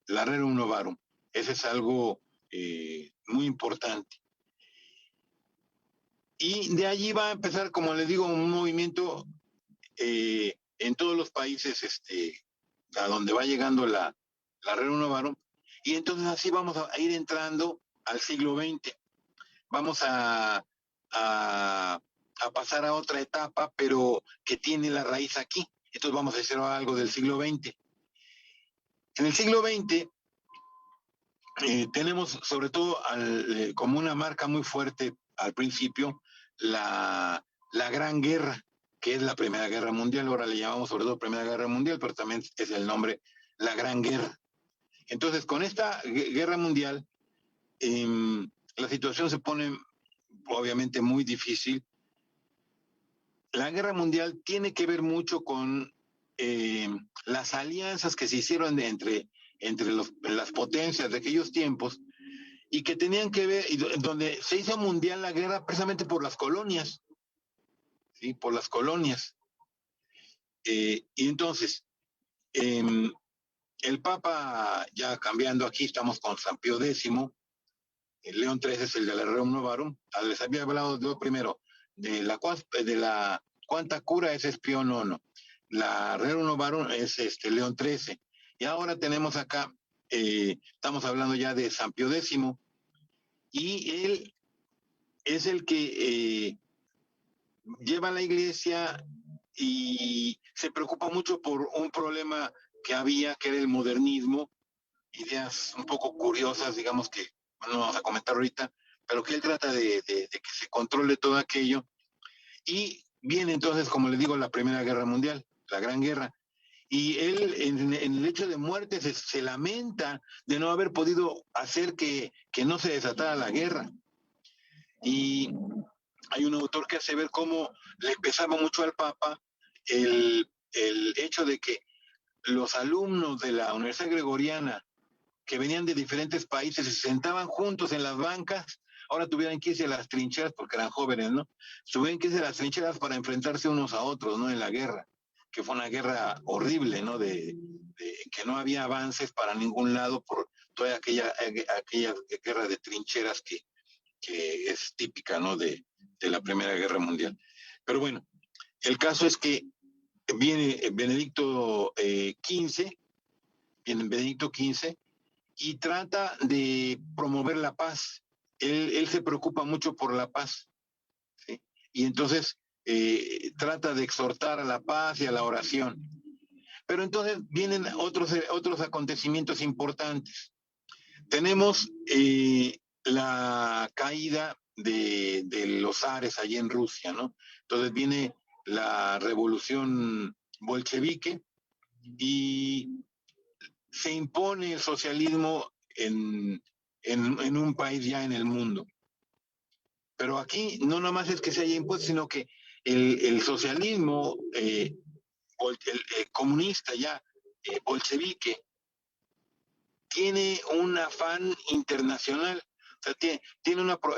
Rerum Novarum. Ese es algo muy importante. Y de allí va a empezar, como les digo, un movimiento en todos los países a donde va llegando la Rerum Novarum, y entonces así vamos a ir entrando al siglo XX. Vamos a pasar a otra etapa, pero que tiene la raíz aquí. Entonces vamos a hacer algo del siglo XX. En el siglo XX tenemos sobre todo como una marca muy fuerte al principio la Gran Guerra, que es la Primera Guerra Mundial. Ahora le llamamos sobre todo Primera Guerra Mundial, pero también es el nombre la Gran Guerra. Entonces, con esta guerra mundial, la situación se pone obviamente muy difícil. La guerra mundial tiene que ver mucho con las alianzas que se hicieron entre las potencias de aquellos tiempos y que tenían que ver, donde se hizo mundial la guerra precisamente por las colonias, ¿sí? Por las colonias. Y entonces, el Papa, ya cambiando aquí, estamos con San Pío X, León XIII es el de la Rerum Novarum. Les había hablado yo primero de la Quanta Cura, ese es Pío IX. La Rerum Novarum es León XIII. Y ahora tenemos acá, estamos hablando ya de San Pío X, y él es el que lleva a la iglesia y se preocupa mucho por un problema que había, que era el modernismo, ideas un poco curiosas, digamos, que no vamos a comentar ahorita, pero que él trata de que se controle todo aquello. Y viene entonces, como les digo, la Primera Guerra Mundial, la Gran Guerra. Y él, en el hecho de muerte, se lamenta de no haber podido hacer que no se desatara la guerra. Y hay un autor que hace ver cómo le pesaba mucho al Papa el hecho de que los alumnos de la Universidad Gregoriana que venían de diferentes países se sentaban juntos en las bancas, ahora tuvieran que irse a las trincheras porque eran jóvenes, ¿no? Tuvieran que irse a las trincheras para enfrentarse unos a otros, ¿no? En la guerra, que fue una guerra horrible, ¿no? De que no había avances para ningún lado por toda aquella guerra de trincheras que es típica, ¿no? De la Primera Guerra Mundial. Pero bueno, el caso es que viene Benedicto XV, y trata de promover la paz. Él se preocupa mucho por la paz, ¿sí? Y entonces trata de exhortar a la paz y a la oración. Pero entonces vienen otros acontecimientos importantes. Tenemos la caída de los zares allí en Rusia, ¿no? Entonces viene la revolución bolchevique y se impone el socialismo en un país ya en el mundo. Pero aquí no nomás es que se haya impuesto, sino que el socialismo comunista ya, bolchevique, tiene un afán internacional. O sea,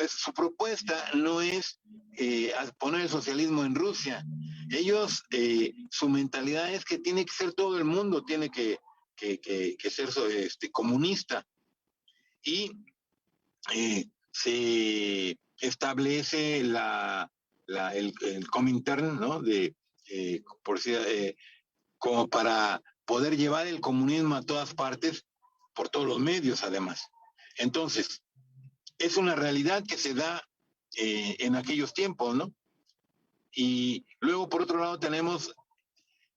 su propuesta no es poner el socialismo en Rusia. Ellos, su mentalidad es que tiene que ser todo el mundo, tiene que ser comunista. Y se establece el Comintern, ¿no? Por decir, como para poder llevar el comunismo a todas partes, por todos los medios además. Entonces, es una realidad que se da en aquellos tiempos, ¿no? Y luego, por otro lado, tenemos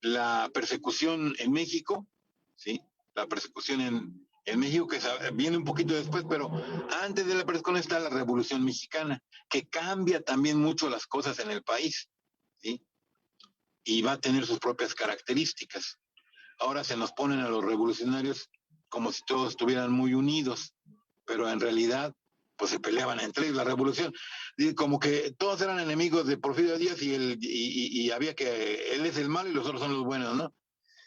la persecución en México, ¿sí? La persecución en México, que viene un poquito después, pero antes de la persecución está la Revolución Mexicana, que cambia también mucho las cosas en el país, ¿sí? Y va a tener sus propias características. Ahora se nos ponen a los revolucionarios como si todos estuvieran muy unidos, pero en realidad pues se peleaban entre ellos. La revolución, como que todos eran enemigos de Porfirio Díaz y había que él es el malo y los otros son los buenos, ¿no?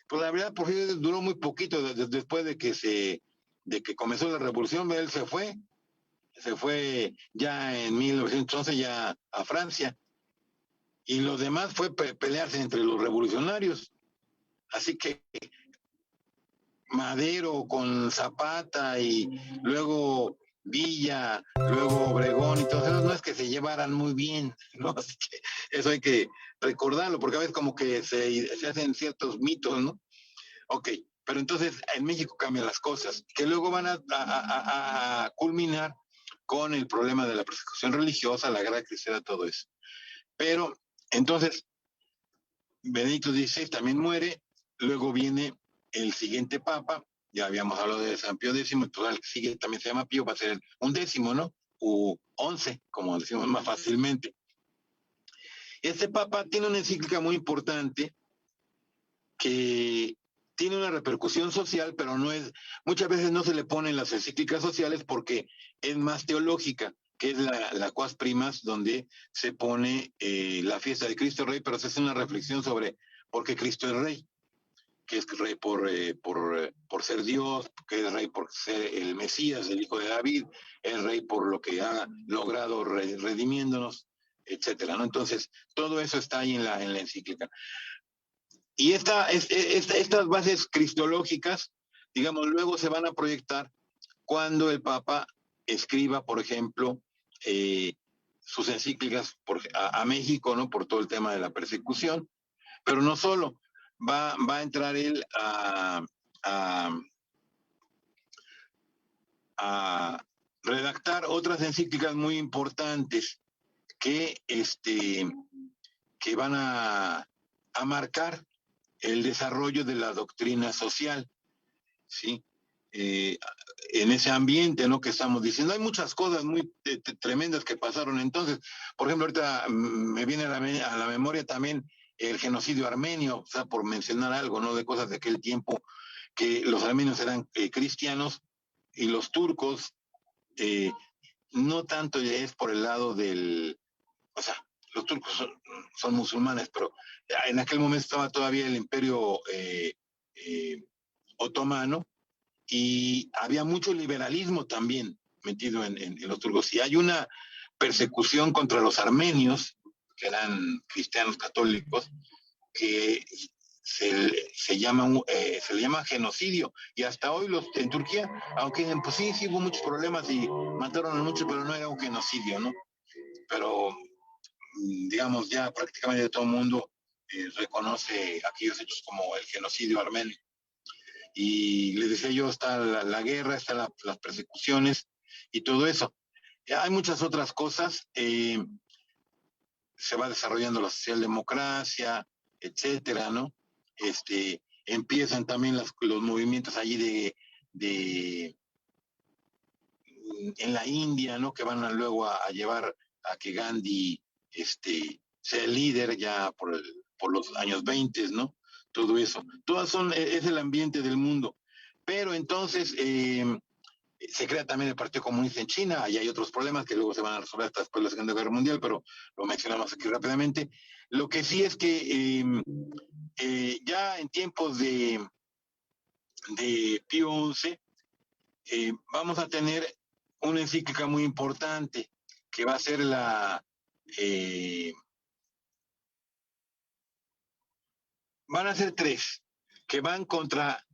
Pues la verdad Porfirio Díaz duró muy poquito después de que comenzó la revolución. Él se fue ya en 1911 ya a Francia, y lo demás fue pelearse entre los revolucionarios. Así que Madero con Zapata y luego Villa, luego Obregón y todos esos, no es que se llevaran muy bien, ¿no? Así que eso hay que recordarlo, porque a veces como que se hacen ciertos mitos, ¿no? Ok, pero entonces en México cambian las cosas, que luego van a culminar con el problema de la persecución religiosa, la guerra cristiana, todo eso. Pero entonces Benedicto XVI también muere, luego viene el siguiente papa, ya habíamos hablado de San Pío X, pues el que sigue también se llama Pío, va a ser un décimo, ¿no? O 11, como decimos más fácilmente. Este papa tiene una encíclica muy importante que tiene una repercusión social, pero no es, muchas veces no se le ponen las encíclicas sociales porque es más teológica, que es la Quas Primas, donde se pone la fiesta de Cristo Rey, pero se hace una reflexión sobre por qué Cristo es Rey, que es Rey por ser Dios, que es Rey por ser el Mesías, el Hijo de David, es Rey por lo que ha logrado redimiéndonos, etcétera, ¿no? Entonces, todo eso está ahí en la encíclica. Y estas bases cristológicas, digamos, luego se van a proyectar cuando el Papa escriba, por ejemplo, sus encíclicas a México, ¿no? Por todo el tema de la persecución, pero no solo, va a entrar él a redactar otras encíclicas muy importantes que, que van a marcar el desarrollo de la doctrina social, ¿sí? En ese ambiente, ¿no? Que estamos diciendo. Hay muchas cosas muy tremendas que pasaron entonces. Por ejemplo, ahorita me viene a la memoria también el genocidio armenio, o sea, por mencionar algo, ¿no? De cosas de aquel tiempo, que los armenios eran cristianos y los turcos, no tanto es por el lado del, o sea, los turcos son musulmanes, pero en aquel momento estaba todavía el imperio otomano y había mucho liberalismo también metido en los turcos. Y hay una persecución contra los armenios, que eran cristianos católicos, que se le llama genocidio. Y hasta hoy en Turquía, aunque pues sí hubo muchos problemas y mataron a muchos, pero no era un genocidio, ¿no? Pero digamos, ya prácticamente todo el mundo reconoce aquellos hechos como el genocidio armenio. Y les decía yo, está la guerra, están las persecuciones y todo eso. Hay muchas otras cosas. Se va desarrollando la socialdemocracia, etcétera, ¿no? Empiezan también los movimientos allí en la India, ¿no? Que van luego a llevar a que Gandhi sea el líder ya por los años 20, ¿no? Todo eso. Es el ambiente del mundo. Pero entonces se crea también el Partido Comunista en China, y hay otros problemas que luego se van a resolver hasta después de la Segunda Guerra Mundial, pero lo mencionamos aquí rápidamente. Lo que sí es que ya en tiempos de Pío XI, vamos a tener una encíclica muy importante, que va a ser van a ser tres, que van contra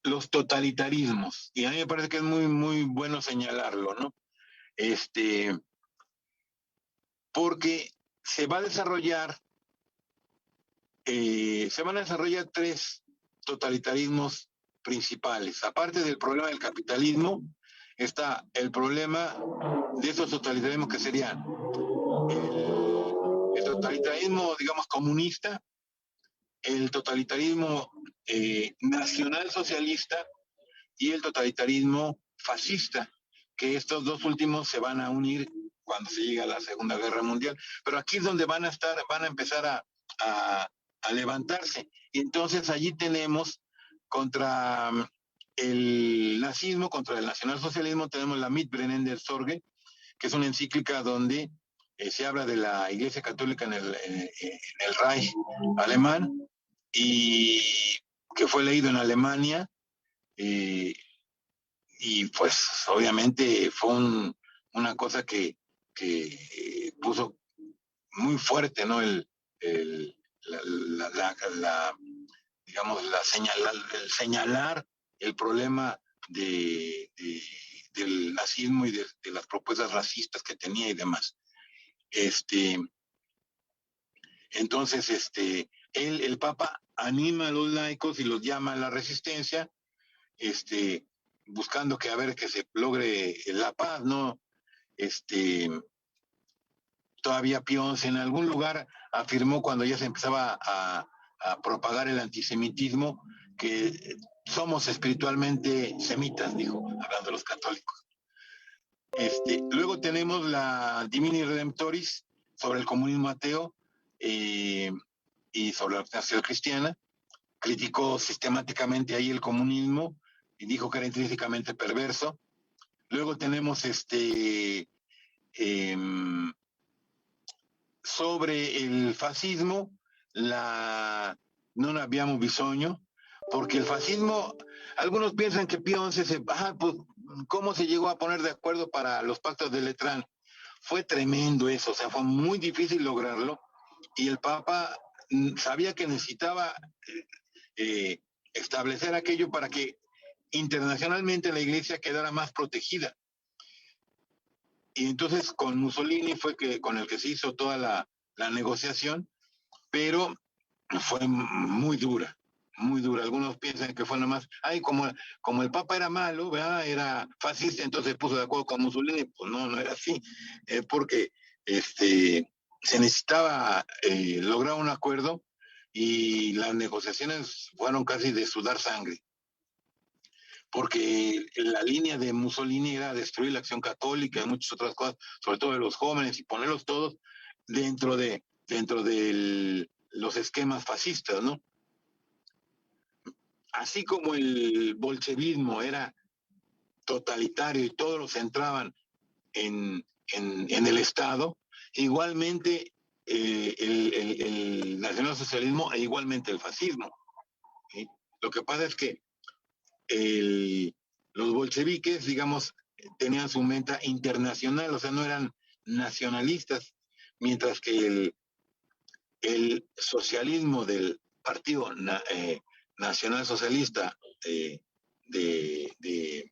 los totalitarismos, y a mí me parece que es muy, muy bueno señalarlo, ¿no? Porque se van a desarrollar tres totalitarismos principales. Aparte del problema del capitalismo, está el problema de esos totalitarismos que serían el totalitarismo, digamos, comunista, el totalitarismo nacional socialista y el totalitarismo fascista, que estos dos últimos se van a unir cuando se llegue a la Segunda Guerra Mundial. Pero aquí es donde van a empezar a levantarse. Y entonces allí tenemos contra el nazismo, contra el nacionalsocialismo, tenemos la Mitbrennender Sorge, que es una encíclica donde se habla de la Iglesia Católica en el Reich alemán, y que fue leído en Alemania, y pues obviamente fue una cosa que puso muy fuerte, ¿no? Digamos, el señalar el problema del nazismo y de las propuestas racistas que tenía y demás. Entonces, el Papa anima a los laicos y los llama a la resistencia, buscando que a ver que se logre la paz, ¿no? Todavía Pío XI en algún lugar afirmó cuando ya se empezaba a propagar el antisemitismo que somos espiritualmente semitas, dijo, hablando de los católicos. Luego tenemos la Divini Redemptoris sobre el comunismo ateo y sobre la nación cristiana. Criticó sistemáticamente ahí el comunismo y dijo que era intrínsecamente perverso. Luego tenemos sobre el fascismo, non abbiamo bisogno, porque el fascismo, algunos piensan que Pío XI pues, ¿cómo se llegó a poner de acuerdo para los pactos de Letrán? Fue tremendo eso, o sea, fue muy difícil lograrlo, y el Papa sabía que necesitaba establecer aquello para que internacionalmente la Iglesia quedara más protegida. Y entonces con Mussolini fue con el que se hizo toda la negociación, pero fue muy dura, muy dura. Algunos piensan que fue nomás, como el Papa era malo, ¿verdad? Era fascista, entonces se puso de acuerdo con Mussolini. Pues no era así, porque se necesitaba lograr un acuerdo y las negociaciones fueron casi de sudar sangre, porque la línea de Mussolini era destruir la acción católica y muchas otras cosas, sobre todo de los jóvenes, y ponerlos todos dentro de los esquemas fascistas, ¿no? Así como el bolchevismo era totalitario y todos lo centraban en el Estado, igualmente el nacionalsocialismo e igualmente el fascismo, ¿sí? Lo que pasa es que los bolcheviques, digamos, tenían su meta internacional, o sea, no eran nacionalistas, mientras que el socialismo del Partido Nacional Socialista de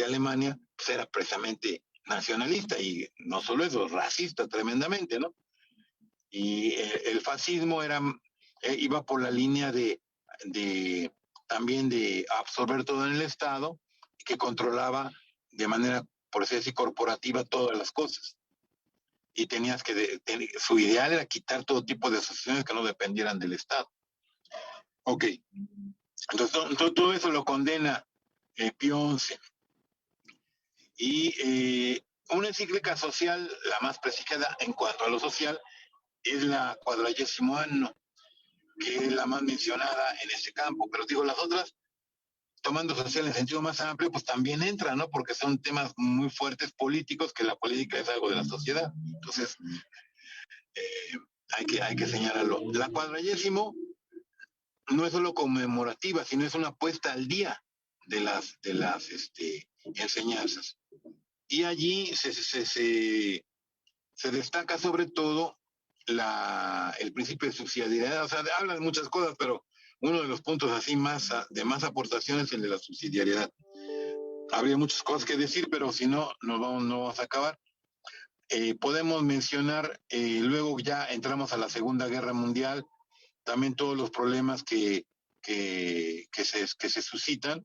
Alemania pues era precisamente nacionalista, y no solo eso, racista tremendamente, ¿no? Y el fascismo iba por la línea también de absorber todo en el Estado, y que controlaba de manera, por así decir, corporativa todas las cosas. Y su ideal era quitar todo tipo de asociaciones que no dependieran del Estado. Ok. Entonces, todo eso lo condena Pío XI. Y una encíclica social, la más prestigiada en cuanto a lo social, es la Quadragesimo Anno, que es la más mencionada en este campo. Pero digo, las otras, tomando social en sentido más amplio, pues también entran, ¿no? Porque son temas muy fuertes políticos, que la política es algo de la sociedad. Entonces, hay que señalarlo. La Quadragesimo no es solo conmemorativa, sino es una puesta al día de las enseñanzas. Y allí se destaca sobre todo el principio de subsidiariedad. O sea, habla de muchas cosas, pero uno de los puntos así de más aportaciones es el de la subsidiariedad. Habría muchas cosas que decir, pero si no, no vamos a acabar. Podemos mencionar, luego ya entramos a la Segunda Guerra Mundial, también todos los problemas que se suscitan,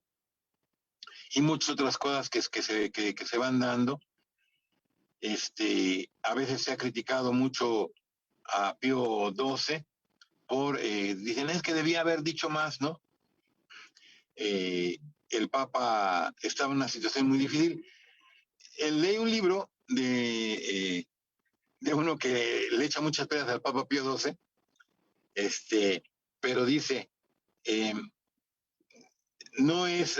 y muchas otras cosas que se van dando. A veces se ha criticado mucho a Pío XII dicen, es que debía haber dicho más, ¿no? El Papa estaba en una situación muy difícil. Leí un libro de uno que le echa muchas pedas al Papa Pío XII, pero dice, no es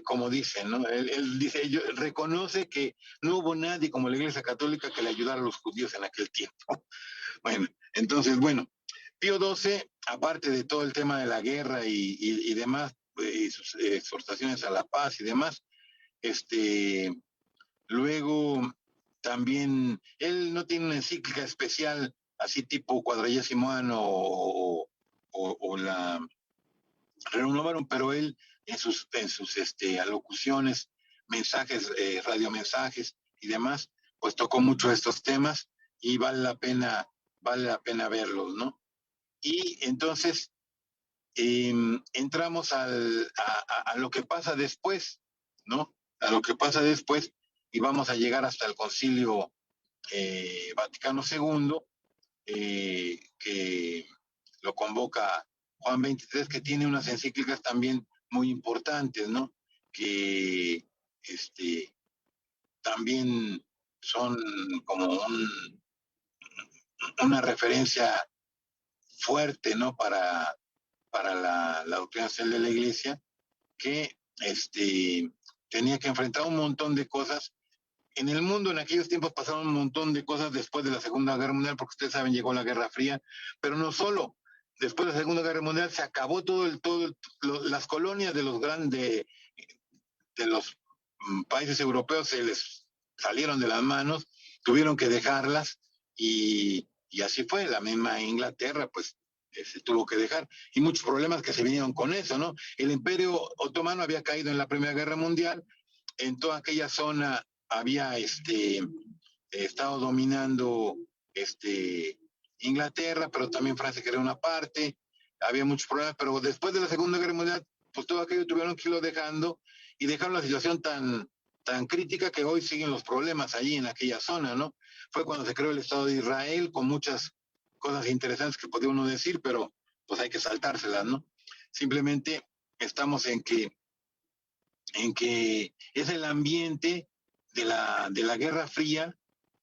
como dicen, ¿no? Él dice, reconoce que no hubo nadie como la Iglesia Católica que le ayudara a los judíos en aquel tiempo. Bueno, entonces, Pío XII, aparte de todo el tema de la guerra y demás, y sus exhortaciones a la paz y demás, luego también, él no tiene una encíclica especial, así tipo Quadragesimo Anno o la Rerum Novarum, pero él en sus alocuciones, mensajes, radiomensajes y demás, pues tocó mucho estos temas y vale la pena verlos, ¿no? Y entonces entramos a lo que pasa después, ¿no? A lo que pasa después y vamos a llegar hasta el Concilio Vaticano II, que lo convoca Juan XXIII, que tiene unas encíclicas también muy importantes, ¿no? Que también son como una referencia fuerte, ¿no? Para la doctrina social de la Iglesia, que tenía que enfrentar un montón de cosas. En el mundo en aquellos tiempos pasaron un montón de cosas después de la Segunda Guerra Mundial, porque ustedes saben, llegó la Guerra Fría, pero no solo. Después de la Segunda Guerra Mundial se acabó las colonias de los grandes, de los países europeos se les salieron de las manos, tuvieron que dejarlas y así fue. La misma Inglaterra, pues, se tuvo que dejar, y muchos problemas que se vinieron con eso, ¿no? El Imperio Otomano había caído en la Primera Guerra Mundial, en toda aquella zona había estado dominando Inglaterra, pero también Francia, que era una parte, había muchos problemas, pero después de la Segunda Guerra Mundial, pues todo aquello tuvieron que irlo dejando y dejaron la situación tan crítica que hoy siguen los problemas allí en aquella zona, ¿no? Fue cuando se creó el Estado de Israel, con muchas cosas interesantes que podía uno decir, pero pues hay que saltárselas, ¿no? Simplemente estamos en que es el ambiente de la Guerra Fría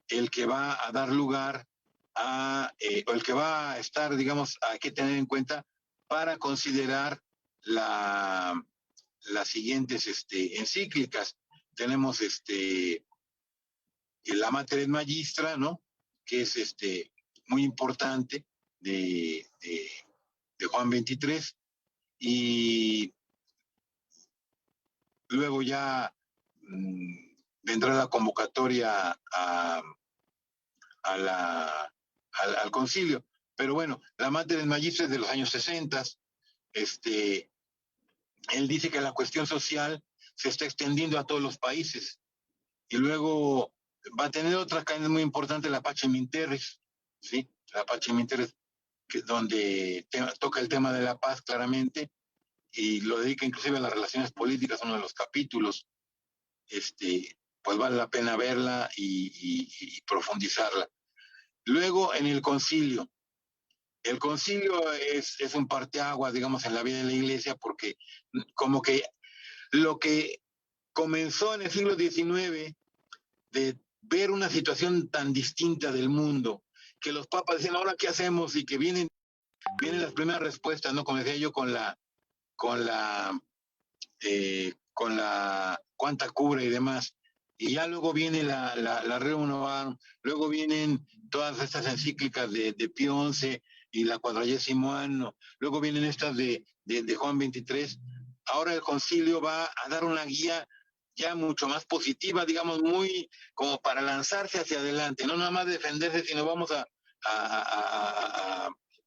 el que va a dar lugar o el que va a estar, digamos, hay que tener en cuenta para considerar las siguientes encíclicas. Tenemos la Mater Magistra, ¿no? Que es muy importante de Juan XXIII, y luego ya vendrá la convocatoria al concilio. Pero bueno, la Mater Magistra es de los años 60. Él dice que la cuestión social se está extendiendo a todos los países. Y luego va a tener otra cadena muy importante, la Pacem in Terris, ¿sí? La Pacem in Terris, donde toca el tema de la paz claramente, y lo dedica inclusive a las relaciones políticas, uno de los capítulos. Pues vale la pena verla y profundizarla. Luego, en el concilio es un parteaguas, digamos, en la vida de la Iglesia, porque como que lo que comenzó en el siglo XIX, de ver una situación tan distinta del mundo, que los papas decían, ahora qué hacemos, y que vienen las primeras respuestas, ¿no? Como decía yo, con la cuánta cubre y demás. Y ya luego viene la Rerum Novarum, luego vienen todas estas encíclicas de Pío XI y la 40º año, luego vienen estas de Juan XXIII. Ahora el concilio va a dar una guía ya mucho más positiva, digamos, muy como para lanzarse hacia adelante, no nada más defenderse, sino vamos a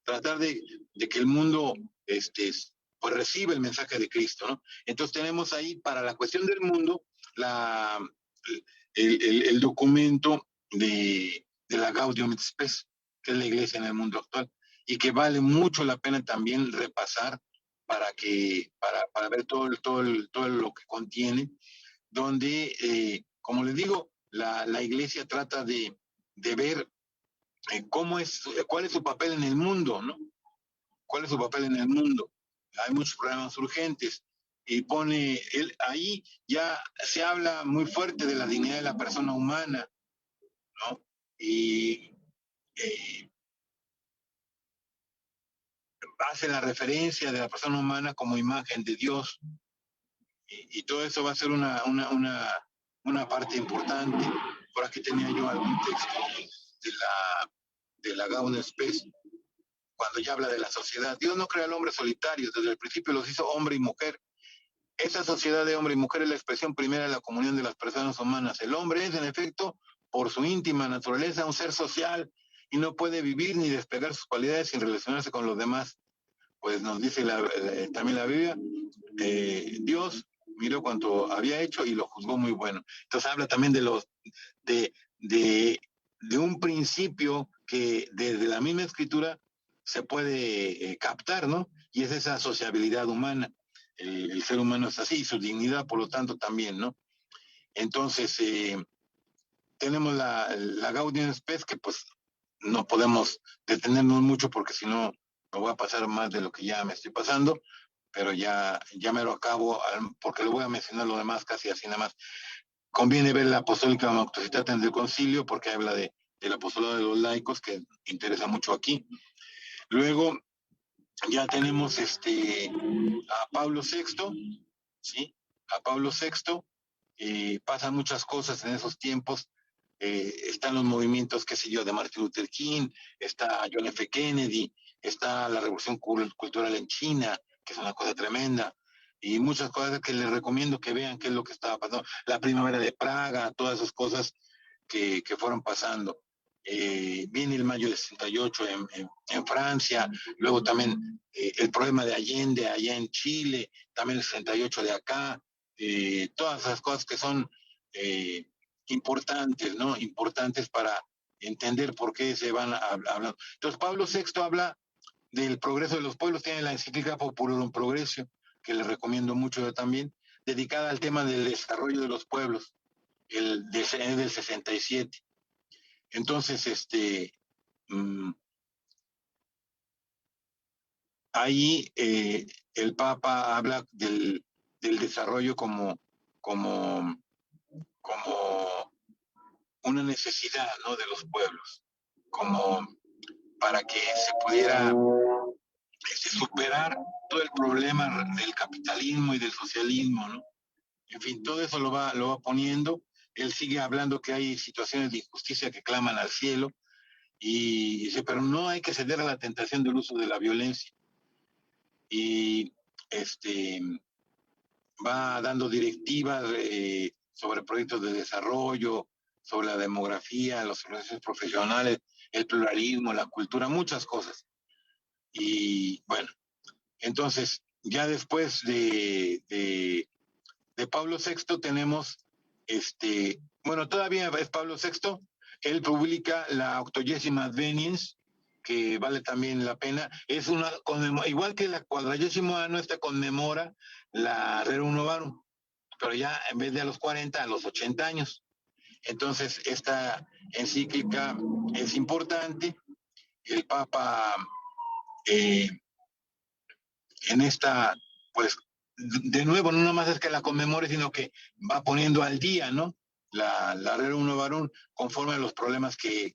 tratar de que el mundo pues reciba el mensaje de Cristo, ¿no? Entonces tenemos ahí para la cuestión del mundo el documento de la Gaudium et Spes, que es la iglesia en el mundo actual, y que vale mucho la pena también repasar para ver todo lo que contiene, donde, como les digo, la iglesia trata de ver cuál es su papel en el mundo, ¿no? ¿Cuál es su papel en el mundo? Hay muchos problemas urgentes, y ahí ya se habla muy fuerte de la dignidad de la persona humana, ¿no? Y hace la referencia de la persona humana como imagen de Dios, y todo eso va a ser una parte importante. Por aquí tenía yo algún texto de la Gaudium et Spes, cuando ya habla de la sociedad. Dios no crea al hombre solitario, desde el principio los hizo hombre y mujer. Esa sociedad de hombre y mujer es la expresión primera de la comunión de las personas humanas. El hombre es, en efecto, por su íntima naturaleza, un ser social, y no puede vivir ni despegar sus cualidades sin relacionarse con los demás. pues nos dice también la Biblia, Dios miró cuanto había hecho y lo juzgó muy bueno. Entonces habla también de, de un principio que desde la misma escritura se puede captar, ¿no? Y es esa sociabilidad humana. El ser humano es así, y su dignidad, por lo tanto, también, ¿no? Entonces, tenemos la Gaudium Spes, que pues no podemos detenernos mucho porque si no me voy a pasar más de lo que ya me estoy pasando, pero ya me lo acabo porque le voy a mencionar lo demás casi así nada más. Conviene ver la Apostólica Auctoritas del Concilio porque habla del apostolado de los laicos, que interesa mucho aquí. Luego ya tenemos a Pablo VI, ¿sí? A Pablo VI, pasan muchas cosas en esos tiempos. Están los movimientos, qué sé yo, de Martin Luther King, está John F. Kennedy, está la revolución cultural en China, que es una cosa tremenda, y muchas cosas que les recomiendo que vean qué es lo que estaba pasando. La primavera de Praga, todas esas cosas que fueron pasando. Viene el mayo de 68 en Francia, luego también el problema de Allende allá en Chile, también el 68 de acá, todas esas cosas que son importantes, ¿no? Importantes para entender por qué se van hablando. Entonces, Pablo VI habla del progreso de los pueblos, tiene la encíclica Populorum Progressio, que le recomiendo mucho yo también, dedicada al tema del desarrollo de los pueblos, del 67. Entonces, ahí el Papa habla del desarrollo como una necesidad, ¿no?, de los pueblos, como para que se pudiera superar todo el problema del capitalismo y del socialismo, ¿no? En fin, todo eso lo va poniendo. Él sigue hablando que hay situaciones de injusticia que claman al cielo y dice, pero no hay que ceder a la tentación del uso de la violencia. Y va dando directivas sobre proyectos de desarrollo, sobre la demografía, las organizaciones profesionales, el pluralismo, la cultura, muchas cosas. Y bueno, entonces ya después de Pablo VI tenemos, bueno, todavía es Pablo VI, él publica la 80ª Adveniens, que vale también la pena, es una, igual que la 40º año, esta conmemora la Rerum Novarum, pero ya en vez de a los 40, a los 80 años. Entonces, esta encíclica es importante. El Papa en esta, pues, de nuevo, no nomás es que la conmemore, sino que va poniendo al día, ¿no? La Rerum Novarum conforme a los problemas que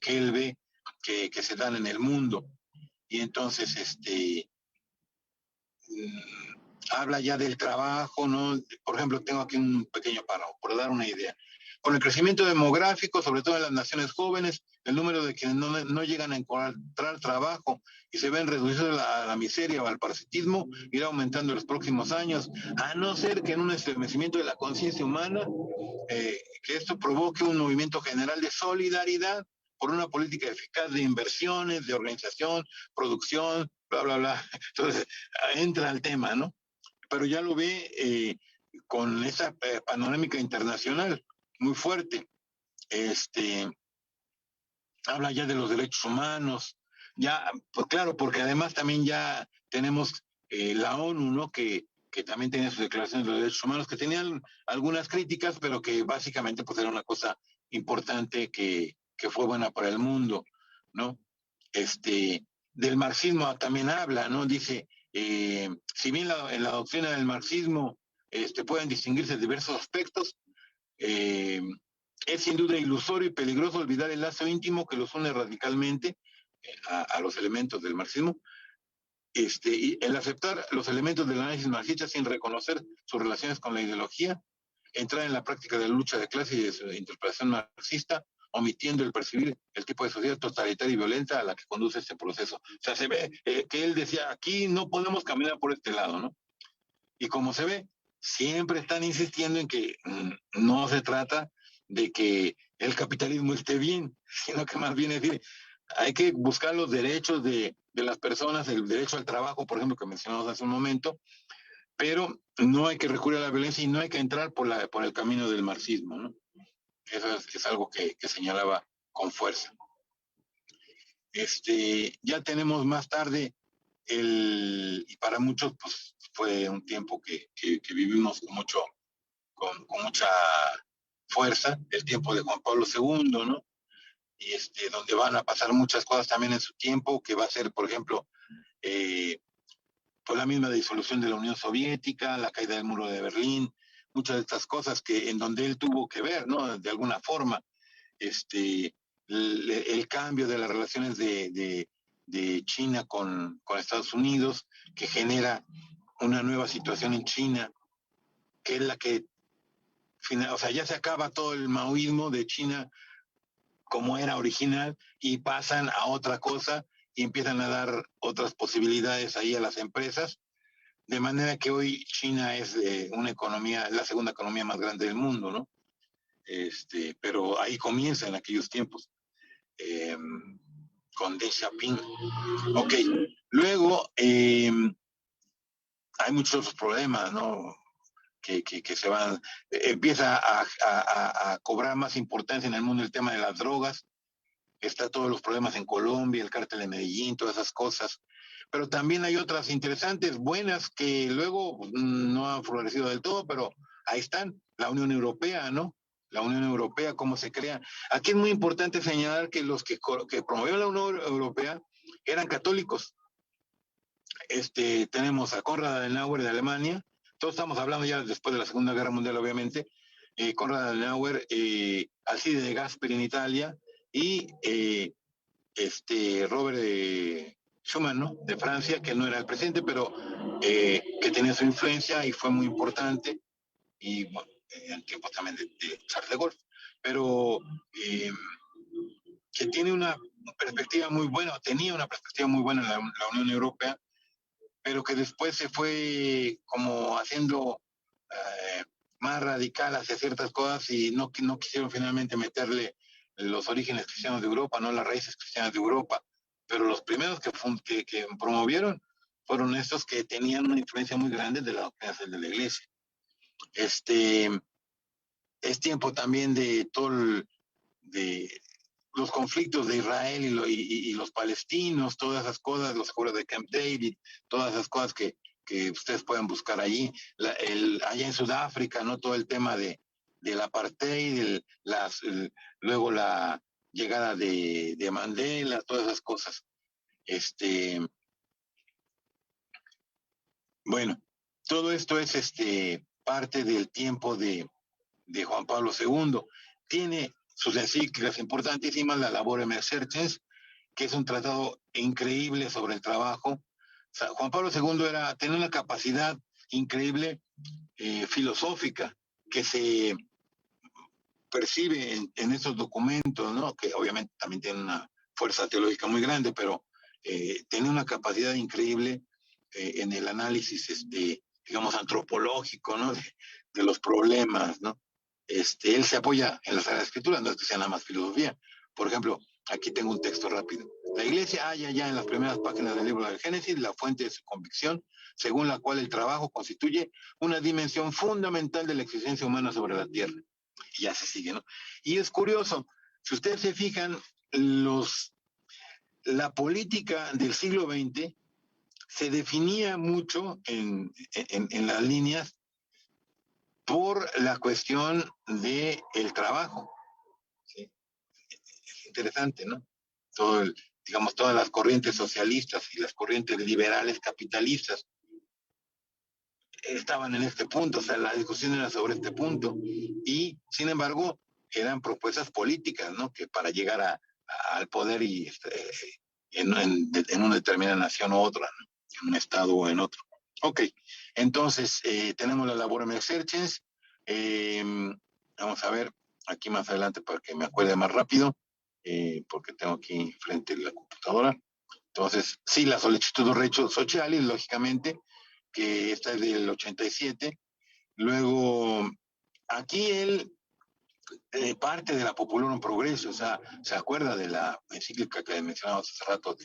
él ve que se dan en el mundo. Y entonces, habla ya del trabajo, ¿no? Por ejemplo, tengo aquí un pequeño párrafo, por dar una idea. Con el crecimiento demográfico, sobre todo en las naciones jóvenes, el número de quienes no llegan a encontrar trabajo y se ven reducidos a la miseria o al parasitismo irá aumentando en los próximos años, a no ser que en un estremecimiento de la conciencia humana, que esto provoque un movimiento general de solidaridad por una política eficaz de inversiones, de organización, producción, bla, bla, bla. Entonces, entra el tema, ¿no? Pero ya lo ve con esa panorámica internacional muy fuerte. Habla ya de los derechos humanos, ya, pues claro, porque además también ya tenemos la ONU, ¿no?, que también tenía sus declaraciones de los derechos humanos, que tenían algunas críticas, pero que básicamente pues era una cosa importante que fue buena para el mundo, ¿no? Del marxismo también habla, ¿no? Dice, si bien en la doctrina del marxismo pueden distinguirse diversos aspectos, es sin duda ilusorio y peligroso olvidar el lazo íntimo que los une radicalmente a los elementos del marxismo, y el aceptar los elementos del análisis marxista sin reconocer sus relaciones con la ideología, entrar en la práctica de la lucha de clase y de su interpretación marxista, omitiendo el percibir el tipo de sociedad totalitaria y violenta a la que conduce este proceso. O sea, se ve que él decía, aquí no podemos caminar por este lado, ¿no? Y como se ve, siempre están insistiendo en que no se trata de que el capitalismo esté bien, sino que más bien es decir, hay que buscar los derechos de las personas, el derecho al trabajo, por ejemplo, que mencionamos hace un momento, pero no hay que recurrir a la violencia y no hay que entrar por el camino del marxismo, ¿no? Eso es algo que señalaba con fuerza. Ya tenemos más tarde y para muchos pues fue un tiempo que vivimos con mucha fuerza, el tiempo de Juan Pablo II, ¿no? Y donde van a pasar muchas cosas también en su tiempo, que va a ser, por ejemplo, pues la misma disolución de la Unión Soviética, la caída del muro de Berlín, muchas de estas cosas en donde él tuvo que ver, ¿no? De alguna forma, el cambio de las relaciones de China con Estados Unidos, que genera una nueva situación en China, que es la que, o sea, ya se acaba todo el maoísmo de China como era original y pasan a otra cosa y empiezan a dar otras posibilidades ahí a las empresas, de manera que hoy China es una economía, la segunda economía más grande del mundo, ¿no? Pero ahí comienza en aquellos tiempos, con Deng Xiaoping. Ok, luego hay muchos otros problemas, ¿no? Que se van, empieza a cobrar más importancia en el mundo el tema de las drogas, está todos los problemas en Colombia, el cártel de Medellín, todas esas cosas, pero también hay otras interesantes, buenas, que luego no han florecido del todo, pero ahí están, la Unión Europea, ¿no? La Unión Europea, cómo se crea. Aquí es muy importante señalar que los que promovieron la Unión Europea eran católicos. Tenemos a Konrad Adenauer de Alemania, todos estamos hablando ya después de la Segunda Guerra Mundial, obviamente, Konrad Adenauer, Alcide de Gasperi en Italia, y Robert Schuman, ¿no? De Francia, que no era el presidente, pero que tenía su influencia y fue muy importante, y bueno, en tiempos también de Charles de Gaulle, pero que tiene una perspectiva muy buena, tenía una perspectiva muy buena en la Unión Europea, pero que después se fue como haciendo más radical hacia ciertas cosas y no quisieron finalmente meterle los orígenes cristianos de Europa, no las raíces cristianas de Europa, pero los primeros que promovieron fueron estos que tenían una influencia muy grande de la doctrina de la Iglesia. Es tiempo también de de los conflictos de Israel y los palestinos, todas esas cosas, los acuerdos de Camp David, todas esas cosas que ustedes pueden buscar allí, allá en Sudáfrica, ¿no? Todo el tema del apartheid, luego la llegada de Mandela, todas esas cosas. Bueno, todo esto es parte del tiempo de Juan Pablo II. Tiene sus encíclicas importantísimas, la Laborem Exercens, que es un tratado increíble sobre el trabajo. O sea, Juan Pablo II tenía una capacidad increíble filosófica que se percibe en esos documentos, ¿no? Que obviamente también tienen una fuerza teológica muy grande, pero tiene una capacidad increíble en el análisis, digamos, antropológico, ¿no? De los problemas, ¿no? Él se apoya en la Sagrada Escritura, no es que sea nada más filosofía. Por ejemplo, aquí tengo un texto rápido. La Iglesia halla ya en las primeras páginas del libro del Génesis la fuente de su convicción, según la cual el trabajo constituye una dimensión fundamental de la existencia humana sobre la tierra. Y ya se sigue, ¿no? Y es curioso, si ustedes se fijan, la política del siglo XX se definía mucho en las líneas por la cuestión del trabajo. ¿Sí? Es interesante, ¿no? Digamos, todas las corrientes socialistas y las corrientes liberales capitalistas estaban en este punto, o sea, la discusión era sobre este punto, y sin embargo eran propuestas políticas, ¿no? Que para llegar al poder y en una determinada nación u otra, ¿no? En un estado o en otro. Ok, entonces tenemos la Laborem Exercens. Vamos a ver aquí más adelante para que me acuerde más rápido, porque tengo aquí frente la computadora. Entonces, sí, la solicitud de derechos sociales, lógicamente, que esta es del 87. Luego, aquí él parte de la Populorum Progreso, o sea, se acuerda de la encíclica que mencionábamos hace rato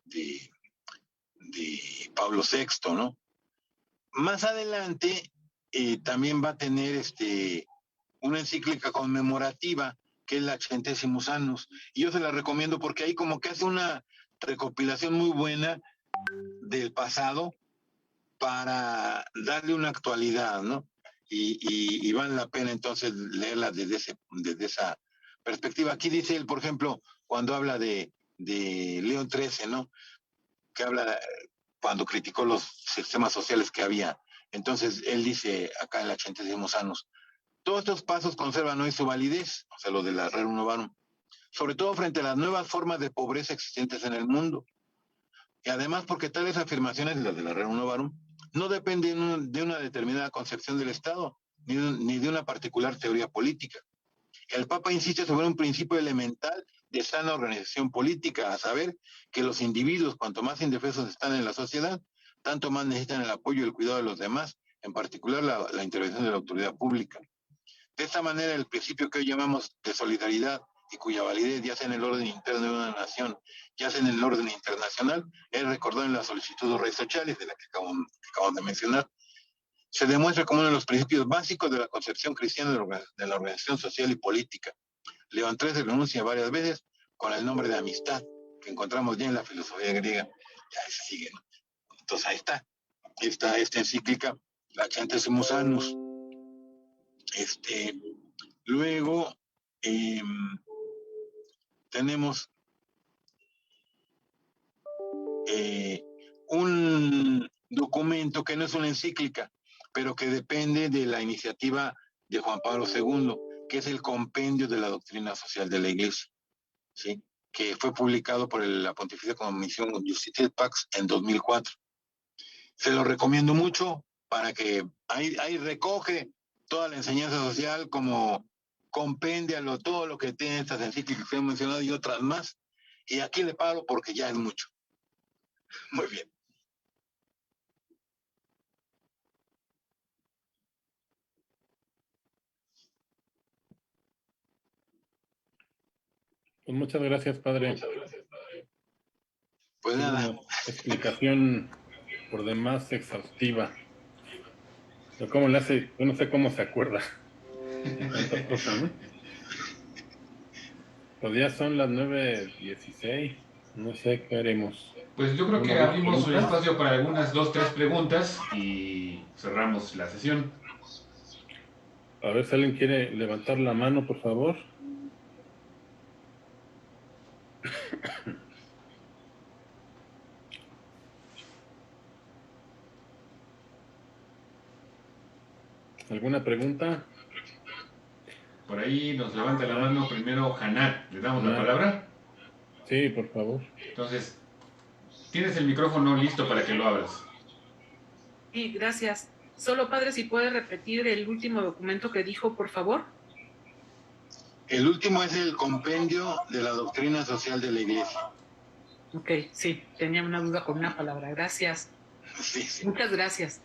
de, de Pablo VI, ¿no? Más adelante también va a tener una encíclica conmemorativa que es la Centésimos Annus, y yo se la recomiendo porque ahí como que hace una recopilación muy buena del pasado para darle una actualidad, ¿no? Y vale la pena entonces leerla desde esa perspectiva. Aquí dice él, por ejemplo, cuando habla de León XIII, ¿no? Que habla cuando criticó los sistemas sociales que había. Entonces, él dice acá en la Centésimos Annus, todos estos pasos conservan hoy su validez, o sea, lo de la Rerum Novarum, sobre todo frente a las nuevas formas de pobreza existentes en el mundo. Y además porque tales afirmaciones, las de la Rerum Novarum, no dependen de una determinada concepción del Estado, ni de una particular teoría política. El Papa insiste sobre un principio elemental de sana organización política, a saber que los individuos, cuanto más indefensos están en la sociedad, tanto más necesitan el apoyo y el cuidado de los demás, en particular la intervención de la autoridad pública. De esta manera, el principio que hoy llamamos de solidaridad y cuya validez ya sea en el orden interno de una nación, ya sea en el orden internacional, es recordado en la solicitud de Rey Sociales, de la que acabamos de mencionar. Se demuestra como uno de los principios básicos de la concepción cristiana de la organización social y política. León XIII se pronuncia varias veces con el nombre de amistad, que encontramos ya en la filosofía griega. Ya se sigue, ¿no? Entonces ahí está. Esta encíclica, la Centésimos Annus. Luego tenemos un documento que no es una encíclica, pero que depende de la iniciativa de Juan Pablo II, que es el Compendio de la Doctrina Social de la Iglesia, ¿sí? Que fue publicado por la Pontificia Comisión Justitiae Pax en 2004. Se lo recomiendo mucho para que ahí recoge toda la enseñanza social, como compendia todo lo que tiene estas encíclicas que he mencionado y otras más. Y aquí le paro porque ya es mucho. Muy bien. Pues muchas gracias, padre. Pues nada. Una explicación por demás exhaustiva. Pero ¿cómo le hace? Yo no sé cómo se acuerda de tantas cosas, ¿no? Pues ya son las 9:16. No sé qué haremos. Pues yo creo que ¿Una abrimos el pregunta? espacio para algunas 2, 3 preguntas y cerramos la sesión. A ver si alguien quiere levantar la mano, por favor. ¿Alguna pregunta? Por ahí nos levanta la mano primero Hanat. ¿Le damos la palabra? Sí, por favor. Entonces, tienes el micrófono listo para que lo abras. Sí, gracias. Solo, padre, si puede repetir el último documento que dijo, por favor. El último es el Compendio de la Doctrina Social de la Iglesia. Ok, sí, tenía una duda con una palabra. Gracias. Sí, sí. Muchas gracias.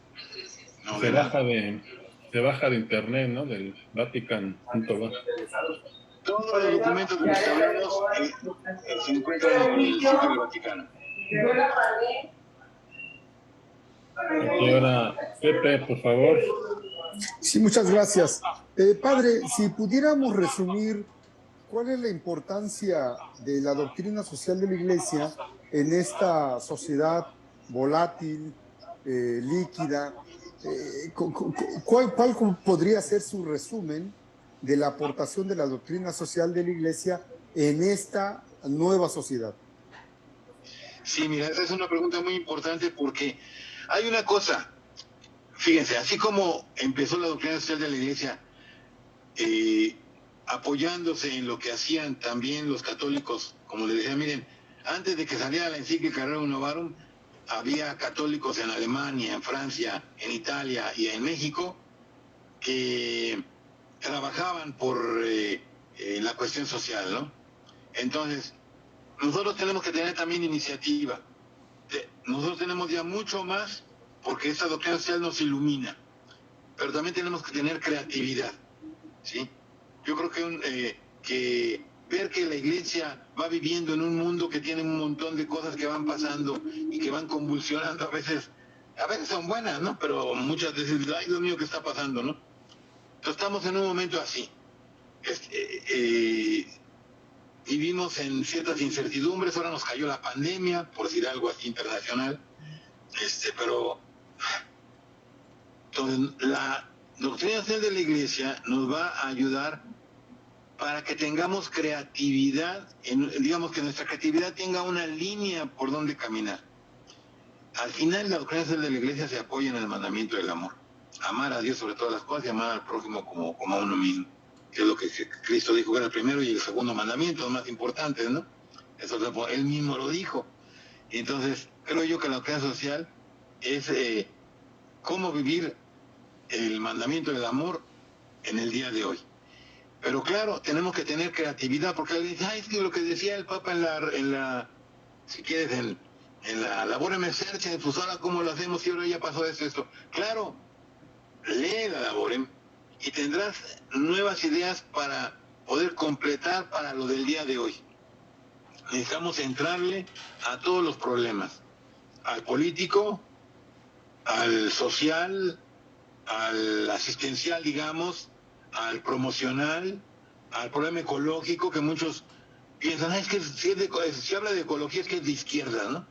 No, Se baja de internet, ¿no? Del Vatican.va. todos los documentos de los que hablamos se encuentran en el sitio del Vaticano. Aquí ahora, Pepe, por favor. Sí, muchas gracias. Padre, si pudiéramos resumir cuál es la importancia de la doctrina social de la Iglesia en esta sociedad volátil, líquida, ¿cuál podría ser su resumen de la aportación de la doctrina social de la Iglesia en esta nueva sociedad? Sí, mira, esa es una pregunta muy importante porque hay una cosa, fíjense, así como empezó la doctrina social de la Iglesia apoyándose en lo que hacían también los católicos, como les decía, miren, antes de que saliera la encíclica Rerum Novarum, había católicos en Alemania, en Francia, en Italia y en México que trabajaban por la cuestión social, ¿no? Entonces, nosotros tenemos que tener también iniciativa. Nosotros tenemos ya mucho más porque esta doctrina social nos ilumina, pero también tenemos que tener creatividad, ¿sí? Yo creo que ver que la iglesia va viviendo en un mundo que tiene un montón de cosas que van pasando y que van convulsionando, a veces son buenas, ¿no? Pero muchas veces, ay, Dios mío, ¿qué está pasando, no? Entonces estamos en un momento así. Vivimos en ciertas incertidumbres, ahora nos cayó la pandemia, por decir algo así internacional, pero entonces, la doctrina social de la iglesia nos va a ayudar para que tengamos creatividad, digamos que nuestra creatividad tenga una línea por donde caminar. Al final, la doctrina social de la iglesia se apoya en el mandamiento del amor. Amar a Dios sobre todas las cosas y amar al prójimo como a uno mismo. Que es lo que Cristo dijo que era el primero y el segundo mandamiento, los más importantes, ¿no? Eso él mismo lo dijo. Y entonces, creo yo que la doctrina social es cómo vivir el mandamiento del amor en el día de hoy. Pero claro, tenemos que tener creatividad, porque alguien dice, es que lo que decía el Papa en la si quieres, en la Labor Emergencia, pues ahora cómo lo hacemos y ahora ya pasó esto. Claro, lee la Labor y tendrás nuevas ideas para poder completar para lo del día de hoy. Necesitamos entrarle a todos los problemas, al político, al social, al asistencial, digamos, al promocional, al problema ecológico, que muchos piensan, es que si habla de ecología es que es de izquierda, ¿no?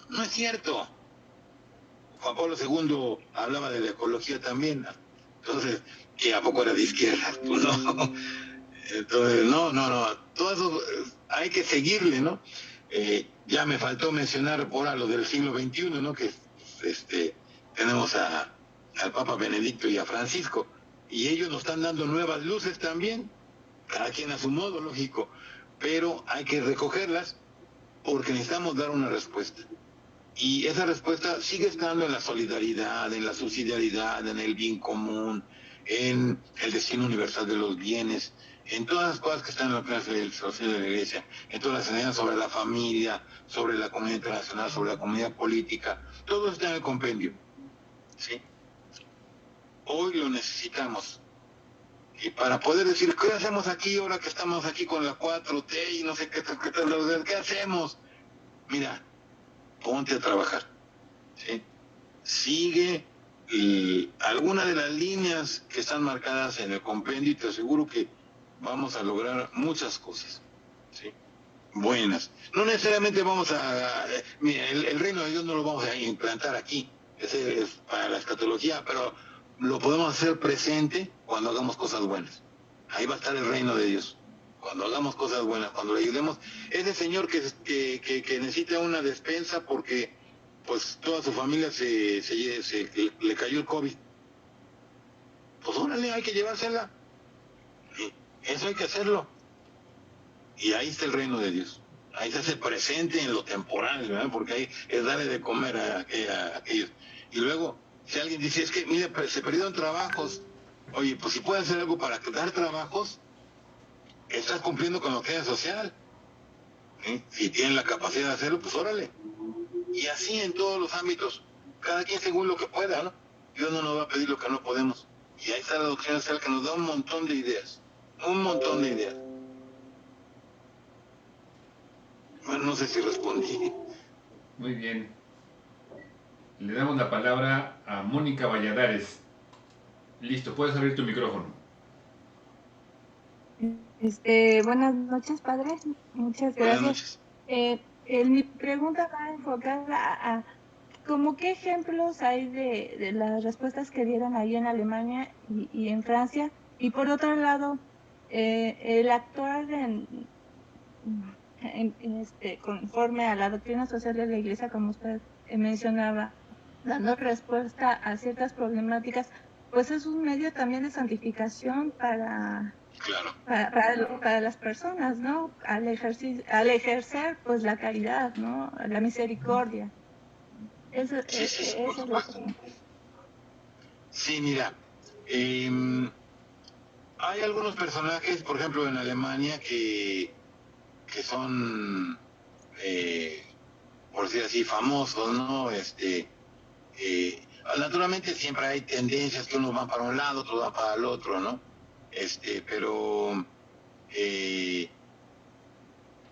No es cierto. Juan Pablo II hablaba de la ecología también, ¿no? Entonces, ¿y a poco era de izquierda? Pues no. Entonces, no. Todo eso hay que seguirle, ¿no? Ya me faltó mencionar ahora lo del siglo XXI, ¿no? Que tenemos al Papa Benedicto y a Francisco, y ellos nos están dando nuevas luces también, cada quien a su modo, lógico, pero hay que recogerlas porque necesitamos dar una respuesta. Y esa respuesta sigue estando en la solidaridad, en la subsidiariedad, en el bien común, en el destino universal de los bienes, en todas las cosas que están en la clase social de la iglesia, en todas las enseñanzas sobre la familia, sobre la comunidad internacional, sobre la comunidad política, todo está en el compendio, ¿sí? Hoy lo necesitamos. Y para poder decir, ¿qué hacemos aquí ahora que estamos aquí con la 4T y no sé qué hacemos? Mira, ponte a trabajar, ¿sí? Sigue alguna de las líneas que están marcadas en el compendio y te aseguro que vamos a lograr muchas cosas, ¿sí? Buenas. No necesariamente vamos a... Mira, el reino de Dios no lo vamos a implantar aquí, ese es para la escatología, pero lo podemos hacer presente cuando hagamos cosas buenas. Ahí va a estar el reino de Dios. Cuando hagamos cosas buenas, cuando le ayudemos. Ese señor que necesita una despensa porque pues toda su familia le cayó el COVID. Pues órale, hay que llevársela. Eso hay que hacerlo. Y ahí está el reino de Dios. Ahí se hace presente en lo temporal, ¿verdad? Porque ahí es darle de comer a aquellos. Y luego, si alguien dice, es que, mira, se perdieron trabajos. Oye, pues si puede hacer algo para dar trabajos, estás cumpliendo con la doctrina social. ¿Sí? Si tienen la capacidad de hacerlo, pues órale. Y así en todos los ámbitos, cada quien según lo que pueda, ¿no? Dios no nos va a pedir lo que no podemos. Y ahí está la doctrina social que nos da un montón de ideas. Un montón de ideas. Bueno, no sé si respondí. Muy bien. Le damos la palabra a Mónica Valladares. Listo, puedes abrir tu micrófono. Buenas noches, padre. Muchas gracias. Buenas noches. Mi pregunta va enfocada a como qué ejemplos hay de las respuestas que dieron ahí en Alemania y en Francia. Y por otro lado, el actuar conforme a la doctrina social de la Iglesia, como usted mencionaba, dando respuesta a ciertas problemáticas, pues es un medio también de santificación para las personas, ¿no? Al ejercer pues la caridad, ¿no? La misericordia. Eso es lo que... Sí, mira, hay algunos personajes, por ejemplo, en Alemania que son, por decir así, famosos, ¿no? Naturalmente siempre hay tendencias que unos van para un lado, otros van para el otro, ¿no? Pero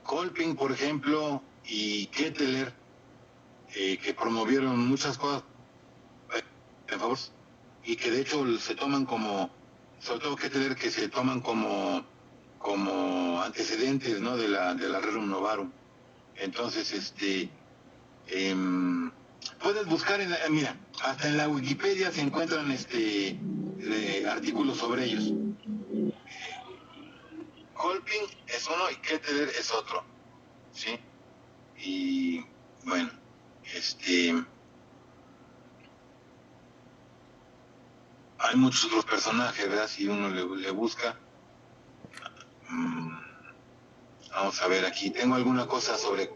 Kolping, por ejemplo, y Ketteler, que promovieron muchas cosas en favor, y que de hecho se toman como, sobre todo Ketteler, que se toman como antecedentes, ¿no?, de la Rerum Novarum. Entonces, puedes buscar mira, hasta en la Wikipedia se encuentran artículos sobre ellos. Kolping es uno y Ketteler es otro, ¿sí? Y bueno, hay muchos otros personajes, ¿verdad? Si uno le busca. Vamos a ver, aquí tengo alguna cosa sobre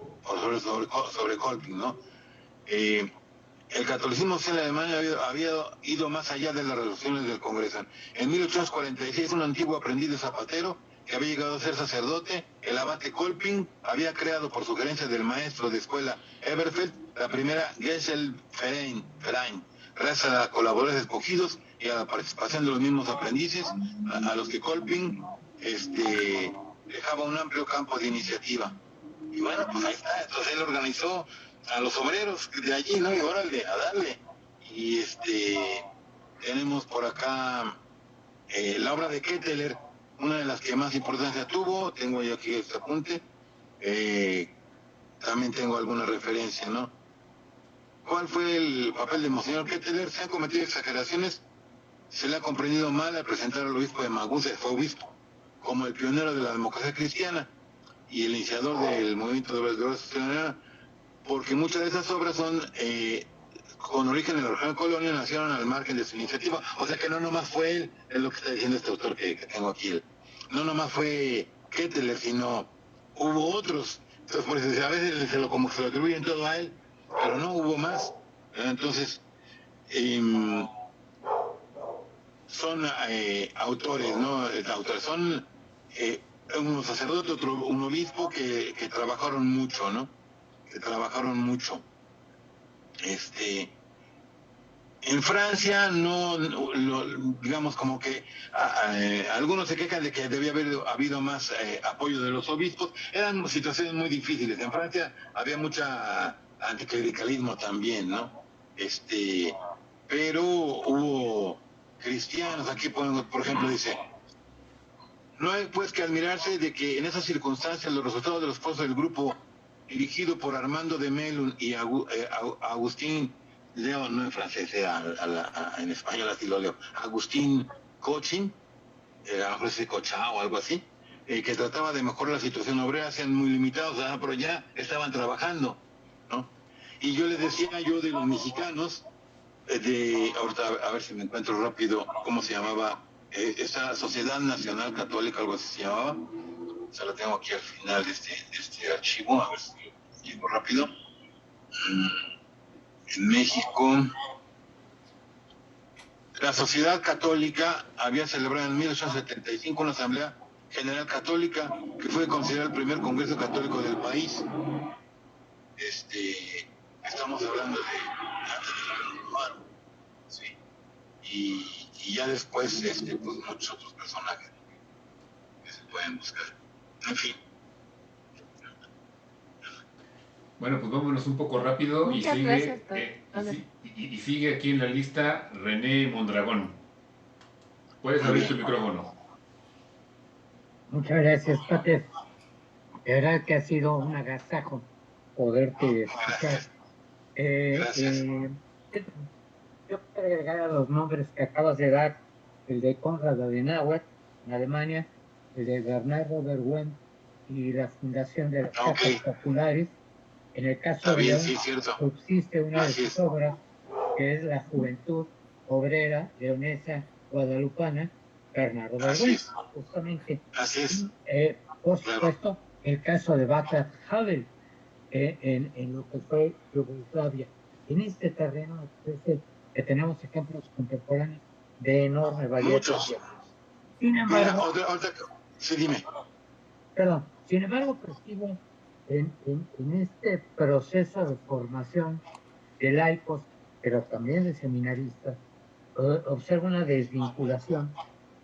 Kolping, ¿no? El catolicismo en Alemania había ido más allá de las resoluciones del Congreso. En 1846, un antiguo aprendiz de zapatero que había llegado a ser sacerdote, el abate Kolping, había creado por sugerencia del maestro de escuela Eberfeld la primera Gesellverein, gracias a colaboradores escogidos y a la participación de los mismos aprendices, a los que Kolping dejaba un amplio campo de iniciativa. Y bueno, pues ahí está. Entonces él organizó a los obreros de allí, ¿no? Y órale, a darle. Y tenemos por acá la obra de Ketteler, una de las que más importancia tuvo. Tengo yo aquí este apunte. También tengo alguna referencia, ¿no? ¿Cuál fue el papel de Monseñor Ketteler? Se han cometido exageraciones. Se le ha comprendido mal al presentar al obispo de Maguncia, fue obispo, como el pionero de la democracia cristiana y el iniciador del movimiento de la ciudadanía, porque muchas de esas obras son con origen en la original colonia, nacieron al margen de su iniciativa. O sea que no nomás fue él, es lo que está diciendo este autor que tengo aquí. No nomás fue Ketteler, sino hubo otros. Entonces, por eso a veces como se lo atribuyen todo a él, pero no hubo más. Entonces, son autores, ¿no? Son un sacerdote, un obispo que trabajaron mucho, ¿no? Que trabajaron mucho. En Francia digamos como que algunos se quejan de que debía haber habido más apoyo de los obispos. Eran situaciones muy difíciles. En Francia había mucha anticlericalismo también, ¿no? Pero hubo cristianos. Aquí por ejemplo dice: no hay pues que admirarse de que en esas circunstancias los resultados de los esfuerzos del grupo dirigido por Armando de Melun y Agustín, leo no en francés, en español así lo leo, Agustín Cochin, a lo mejor se Cochá o algo así, que trataba de mejorar la situación obrera, sean muy limitados, pero ya estaban trabajando, ¿no? Y yo les decía de los mexicanos, ahorita a ver si me encuentro rápido, ¿cómo se llamaba? Esa Sociedad Nacional Católica, algo así se llamaba. O sea, lo tengo aquí al final de este archivo, a ver si llego rápido. En México, la Sociedad Católica había celebrado en 1875 una Asamblea General Católica que fue considerada el primer Congreso Católico del país. Estamos hablando de sí. Y ya después, pues muchos otros personajes que se pueden buscar. En fin. Bueno, pues vámonos un poco rápido. Muchas y gracias, y sigue aquí en la lista René Mondragón. Puedes abrir tu micrófono. Muchas gracias, Pater. De verdad que ha sido un agasajo poderte escuchar. Yo quiero agregar a los nombres que acabas de dar, el de Konrad Adenauer en Alemania, el de Bernardo Berguen y la fundación de las Casas Populares. En el caso de León, subsiste una de sus obras, que es la Juventud Obrera Leonesa Guadalupana, Bernardo Berguen, justamente. Por supuesto, el caso de Václav Havel, en lo que fue Yugoslavia. En este terreno me parece que tenemos ejemplos contemporáneos de enorme valía. Muchos. Sin embargo, sí, dime. Perdón, sin embargo, percibo en este proceso de formación de laicos, pero también de seminaristas, observo una desvinculación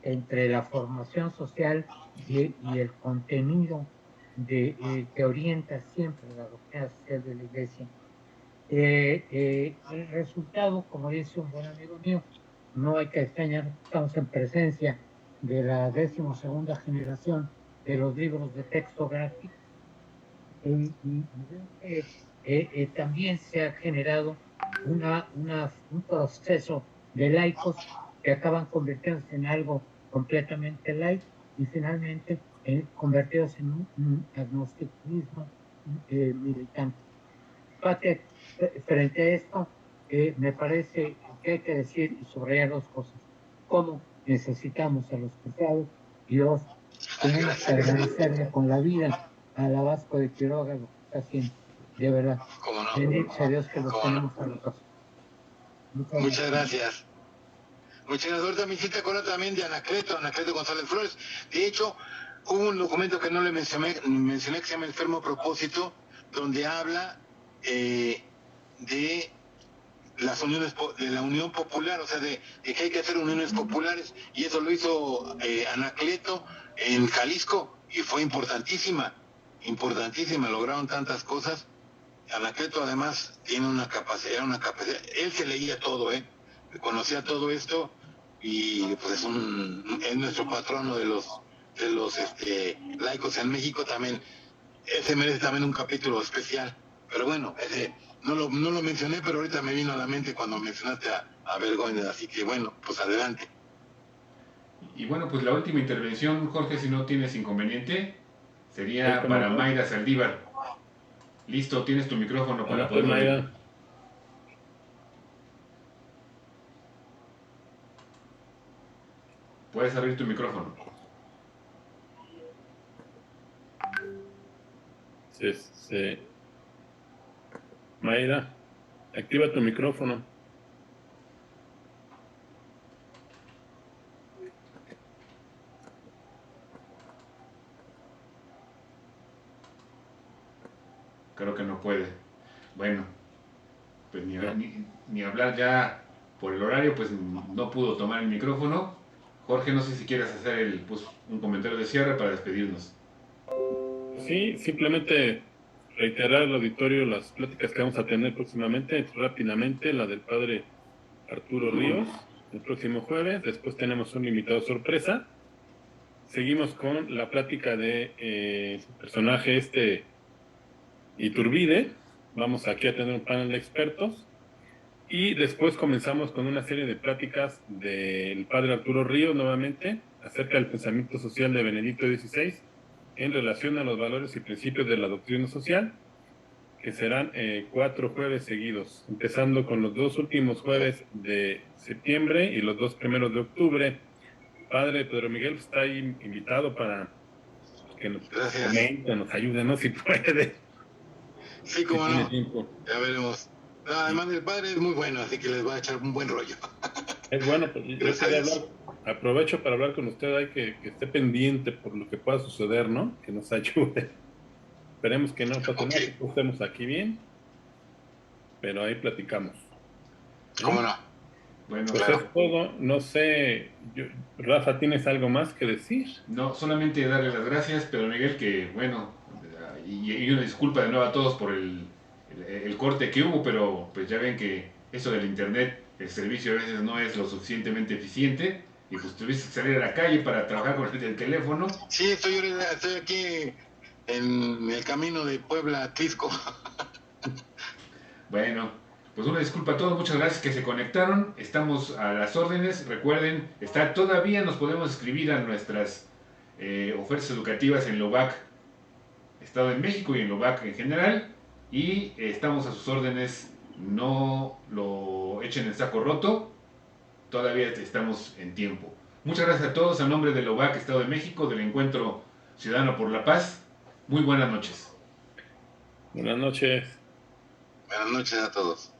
entre la formación social y el contenido que orienta siempre la doctrina social de la Iglesia. El resultado, como dice un buen amigo mío, no hay que extrañar, estamos en presencia de la 12ª generación de los libros de texto gráfico, y también se ha generado un proceso de laicos que acaban convirtiéndose en algo completamente laico y finalmente convertidos en un agnosticismo militante. Frente a esto, me parece que hay que decir y subrayar dos cosas. Cómo necesitamos a los cruzados y dos, tenemos que agradecerle con la vida a la Vasco de Quiroga lo que está haciendo. De verdad. ¿Cómo no? Bendito sea Dios que los tenemos a los dos. Muchas gracias. Muchas gracias. Ahorita me hiciste acordar también de Anacleto González Flores. De hecho, hubo un documento que no le mencioné que se llama El Fermo Propósito, donde habla de las uniones, de la unión popular, o sea, de que hay que hacer uniones populares, y eso lo hizo Anacleto en Jalisco, y fue importantísima, lograron tantas cosas. Anacleto además tiene una capacidad, él se leía todo, conocía todo esto, y pues es nuestro patrono de los laicos en México. También ese merece también un capítulo especial, pero bueno, ese no lo mencioné, pero ahorita me vino a la mente cuando mencionaste a Bergoñez, así que bueno, pues adelante. Y bueno, pues la última intervención, Jorge, si no tienes inconveniente, sería para Mayra Saldívar. Listo, tienes tu micrófono para poder Mayra. Puedes abrir tu micrófono. Sí. Mayra, activa tu micrófono. Creo que no puede. Bueno, pues ni hablar ya por el horario, pues no pudo tomar el micrófono. Jorge, no sé si quieres hacer un comentario de cierre para despedirnos. Sí, simplemente reiterar al auditorio las pláticas que vamos a tener próximamente, rápidamente, la del padre Arturo Ríos, el próximo jueves. Después tenemos un invitado sorpresa. Seguimos con la plática de su personaje Iturbide. Vamos aquí a tener un panel de expertos. Y después comenzamos con una serie de pláticas del padre Arturo Ríos, nuevamente, acerca del pensamiento social de Benedicto XVI en relación a los valores y principios de la doctrina social, que serán 4 jueves seguidos, empezando con los 2 últimos jueves de septiembre y los 2 primeros de octubre. Padre Pedro Miguel está ahí invitado para que nos comente, nos ayude, ¿no? Si puede. Sí, como no. Ya veremos. No, además el padre es muy bueno, así que les va a echar un buen rollo. Es bueno, pues yo quería aprovecho para hablar con usted, hay que esté pendiente por lo que pueda suceder, ¿no? Que nos ayude. Esperemos que no pase nada, que estemos aquí bien, pero ahí platicamos. ¿Cómo no? Bueno, pues es todo. No sé, Rafa, ¿tienes algo más que decir? No, solamente darle las gracias, Pedro Miguel, que bueno, y una disculpa de nuevo a todos por el corte que hubo, pero pues ya ven que eso del internet, el servicio a veces no es lo suficientemente eficiente, y pues tuviste que salir a la calle para trabajar con el teléfono. Sí, estoy aquí en el camino de Puebla a Tlisco. Bueno, pues una disculpa a todos, muchas gracias que se conectaron, estamos a las órdenes. Recuerden, todavía nos podemos escribir a nuestras ofertas educativas en LOVAC Estado de México y en LOVAC en general, y estamos a sus órdenes, no lo echen en saco roto, todavía estamos en tiempo. Muchas gracias a todos, a nombre de LOVAC Estado de México, del Encuentro Ciudadano por la Paz. Muy buenas noches. Buenas noches. Buenas noches a todos.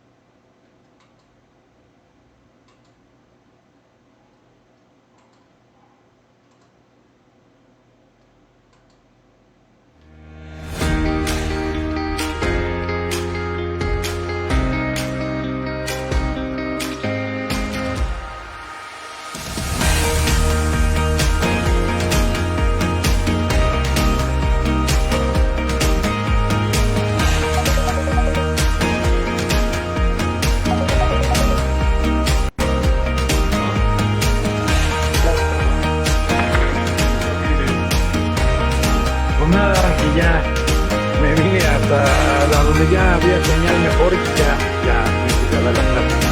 ya me vine hasta donde ya había señal mejor y ya me puse a ver la plática.